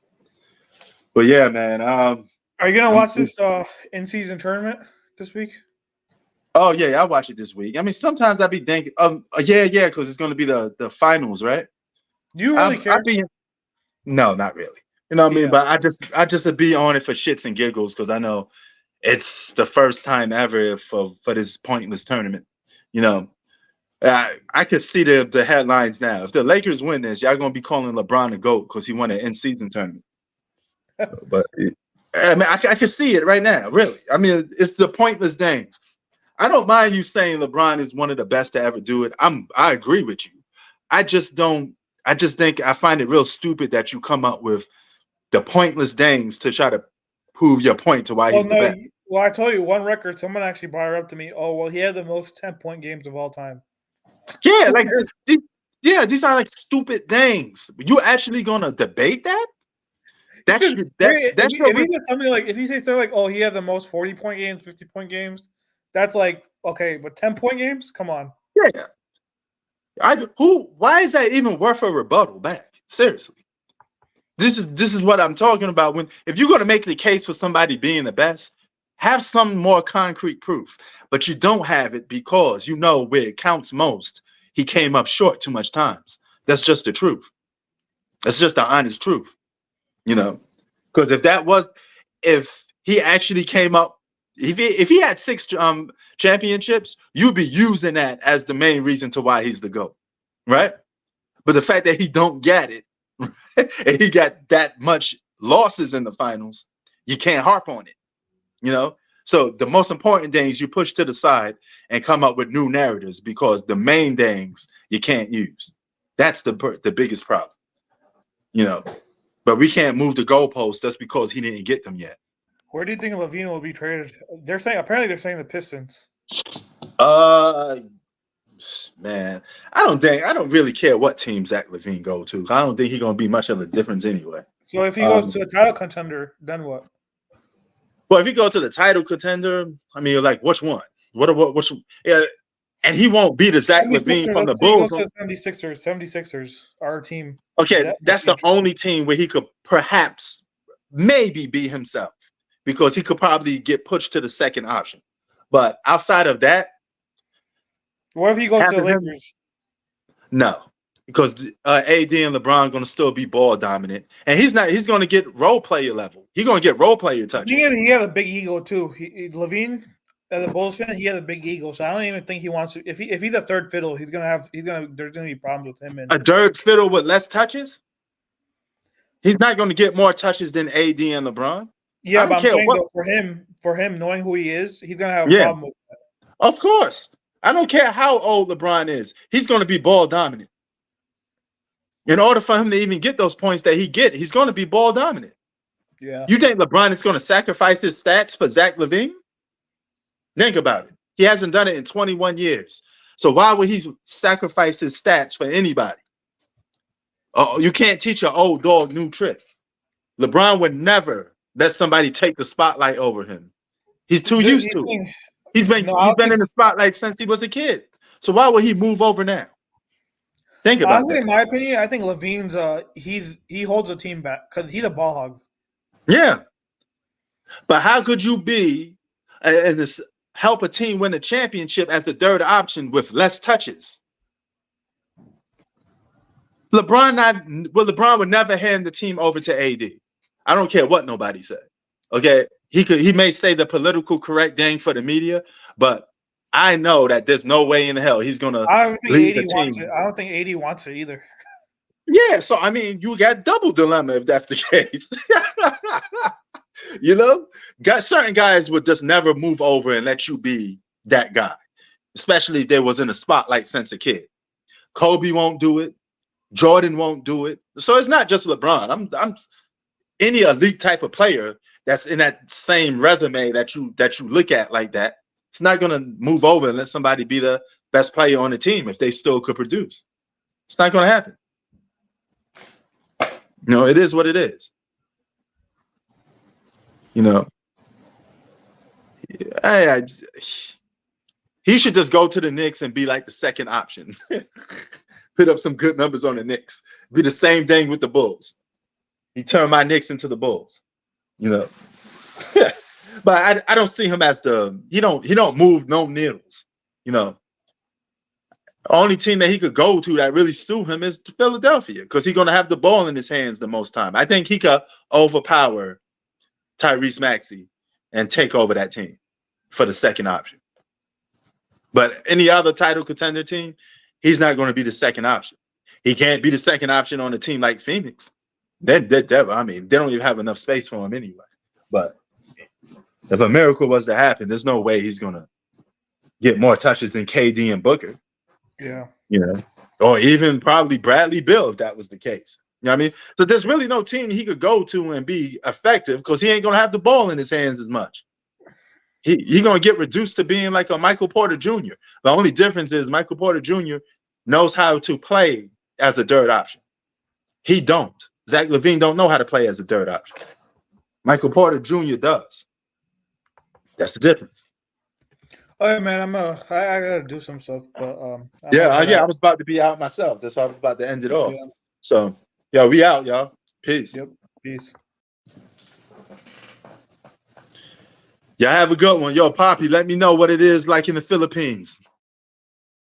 But yeah, man. Are you gonna watch this in-season tournament this week? Oh yeah, I watch it this week. I mean, sometimes I be thinking, yeah, because it's gonna be the finals, right? Do you really care? No, not really. You know what I mean? Yeah. But I just be on it for shits and giggles because I know it's the first time ever for this pointless tournament. You know, I could see the headlines now. If the Lakers win this, y'all gonna be calling LeBron the GOAT because he won an in-season tournament. But I mean, I can see it right now. Really, I mean, it's the pointless things. I don't mind you saying LeBron is one of the best to ever do it. I agree with you. I just don't. I just think I find it real stupid that you come up with the pointless things to try to prove your point to why he's the best. Well, I told you one record. Someone actually brought it up to me. Oh, well, he had the most 10-point games of all time. Yeah, like these are like stupid things. You actually gonna debate that? If you say something like, oh, he had the most 40-point games, 50-point games, that's like okay, but 10-point games, come on. Yeah. Why is that even worth a rebuttal back? Seriously. This is what I'm talking about. If you're gonna make the case for somebody being the best, have some more concrete proof. But you don't have it because you know where it counts most. He came up short too much times. That's just the truth. That's just the honest truth. You know, because if he actually came up, if he had 6 championships, you'd be using that as the main reason to why he's the GOAT, right? But the fact that he don't get it, and he got that much losses in the finals, you can't harp on it, you know? So the most important things you push to the side and come up with new narratives because the main things you can't use. That's the biggest problem, you know? But we can't move the goalposts just because he didn't get them yet. Where do you think LaVine will be traded? They're saying the Pistons. Man, I don't really care what team Zach LaVine go to. I don't think he's gonna be much of a difference anyway. So if he goes to a title contender, then what? Well, if he go to the title contender, I mean, like which one? Which? Yeah, and he won't be the Zach LaVine from the Bulls. 76ers, our team. Okay, that's the only team where he could perhaps maybe be himself because he could probably get pushed to the second option. But outside of that, what if he goes to the Lakers? No, because AD and LeBron going to still be ball dominant, and he's going to get role player level. He's going to get role player touches. He had a big ego too. LaVine, as a Bulls fan, he had a big ego. So I don't even think he wants to. If he's a third fiddle, there's gonna be problems with him. A third fiddle with less touches. He's not going to get more touches than AD and LeBron. Yeah, but I'm saying though, for him knowing who he is, he's gonna have a problem with that. Of course. I don't care how old LeBron is. He's going to be ball dominant. In order for him to even get those points that he's going to be ball dominant. Yeah. You think LeBron is going to sacrifice his stats for Zach LaVine? Think about it. He hasn't done it in 21 years. So why would he sacrifice his stats for anybody? Oh, you can't teach an old dog new tricks. LeBron would never let somebody take the spotlight over him. He's too used to it. He's been in the spotlight since he was a kid. So why would he move over now? Think about honestly, that. In my opinion, I think LaVine's he holds the team back because he's a ball hog. Yeah. But how could you be and help a team win a championship as the third option with less touches? LeBron would never hand the team over to AD. I don't care what nobody said. Okay. He may say the political correct thing for the media, but I know that there's no way in hell he's gonna lead the team. I don't think AD wants it either. Yeah, so I mean, you got double dilemma if that's the case. You know, certain guys would just never move over and let you be that guy, especially if they was in the spotlight since a kid. Kobe won't do it. Jordan won't do it. So it's not just LeBron. I'm any elite type of player that's in that same resume that you look at like that. It's not going to move over and let somebody be the best player on the team if they still could produce. It's not going to happen. You know, it is what it is. You know, he should just go to the Knicks and be like the second option. put up some good numbers on the Knicks. Be the same thing with the Bulls. He turned my Knicks into the Bulls, you know. But I don't see him as he don't move no needles, you know. The only team that he could go to that really suit him is Philadelphia, because he's gonna have the ball in his hands the most time. I think he could overpower Tyrese Maxey and take over that team for the second option. But any other title contender team, he's not going to be the second option. He can't be the second option on a team like Phoenix. They don't even have enough space for him anyway. But if a miracle was to happen, there's no way he's going to get more touches than KD and Booker. Yeah. You know, or even probably Bradley Beal if that was the case. You know what I mean? So there's really no team he could go to and be effective because he ain't going to have the ball in his hands as much. He's going to get reduced to being like a Michael Porter Jr. The only difference is Michael Porter Jr. knows how to play as a third option. He don't. Zach LaVine don't know how to play as a third option. Michael Porter Jr. does. That's the difference. All right, man. I gotta do some stuff, but I was about to be out myself. That's why I was about to end it off. Yeah. So, we out, y'all. Peace. Yep. Peace. Y'all have a good one. Yo, Poppy, let me know what it is like in the Philippines.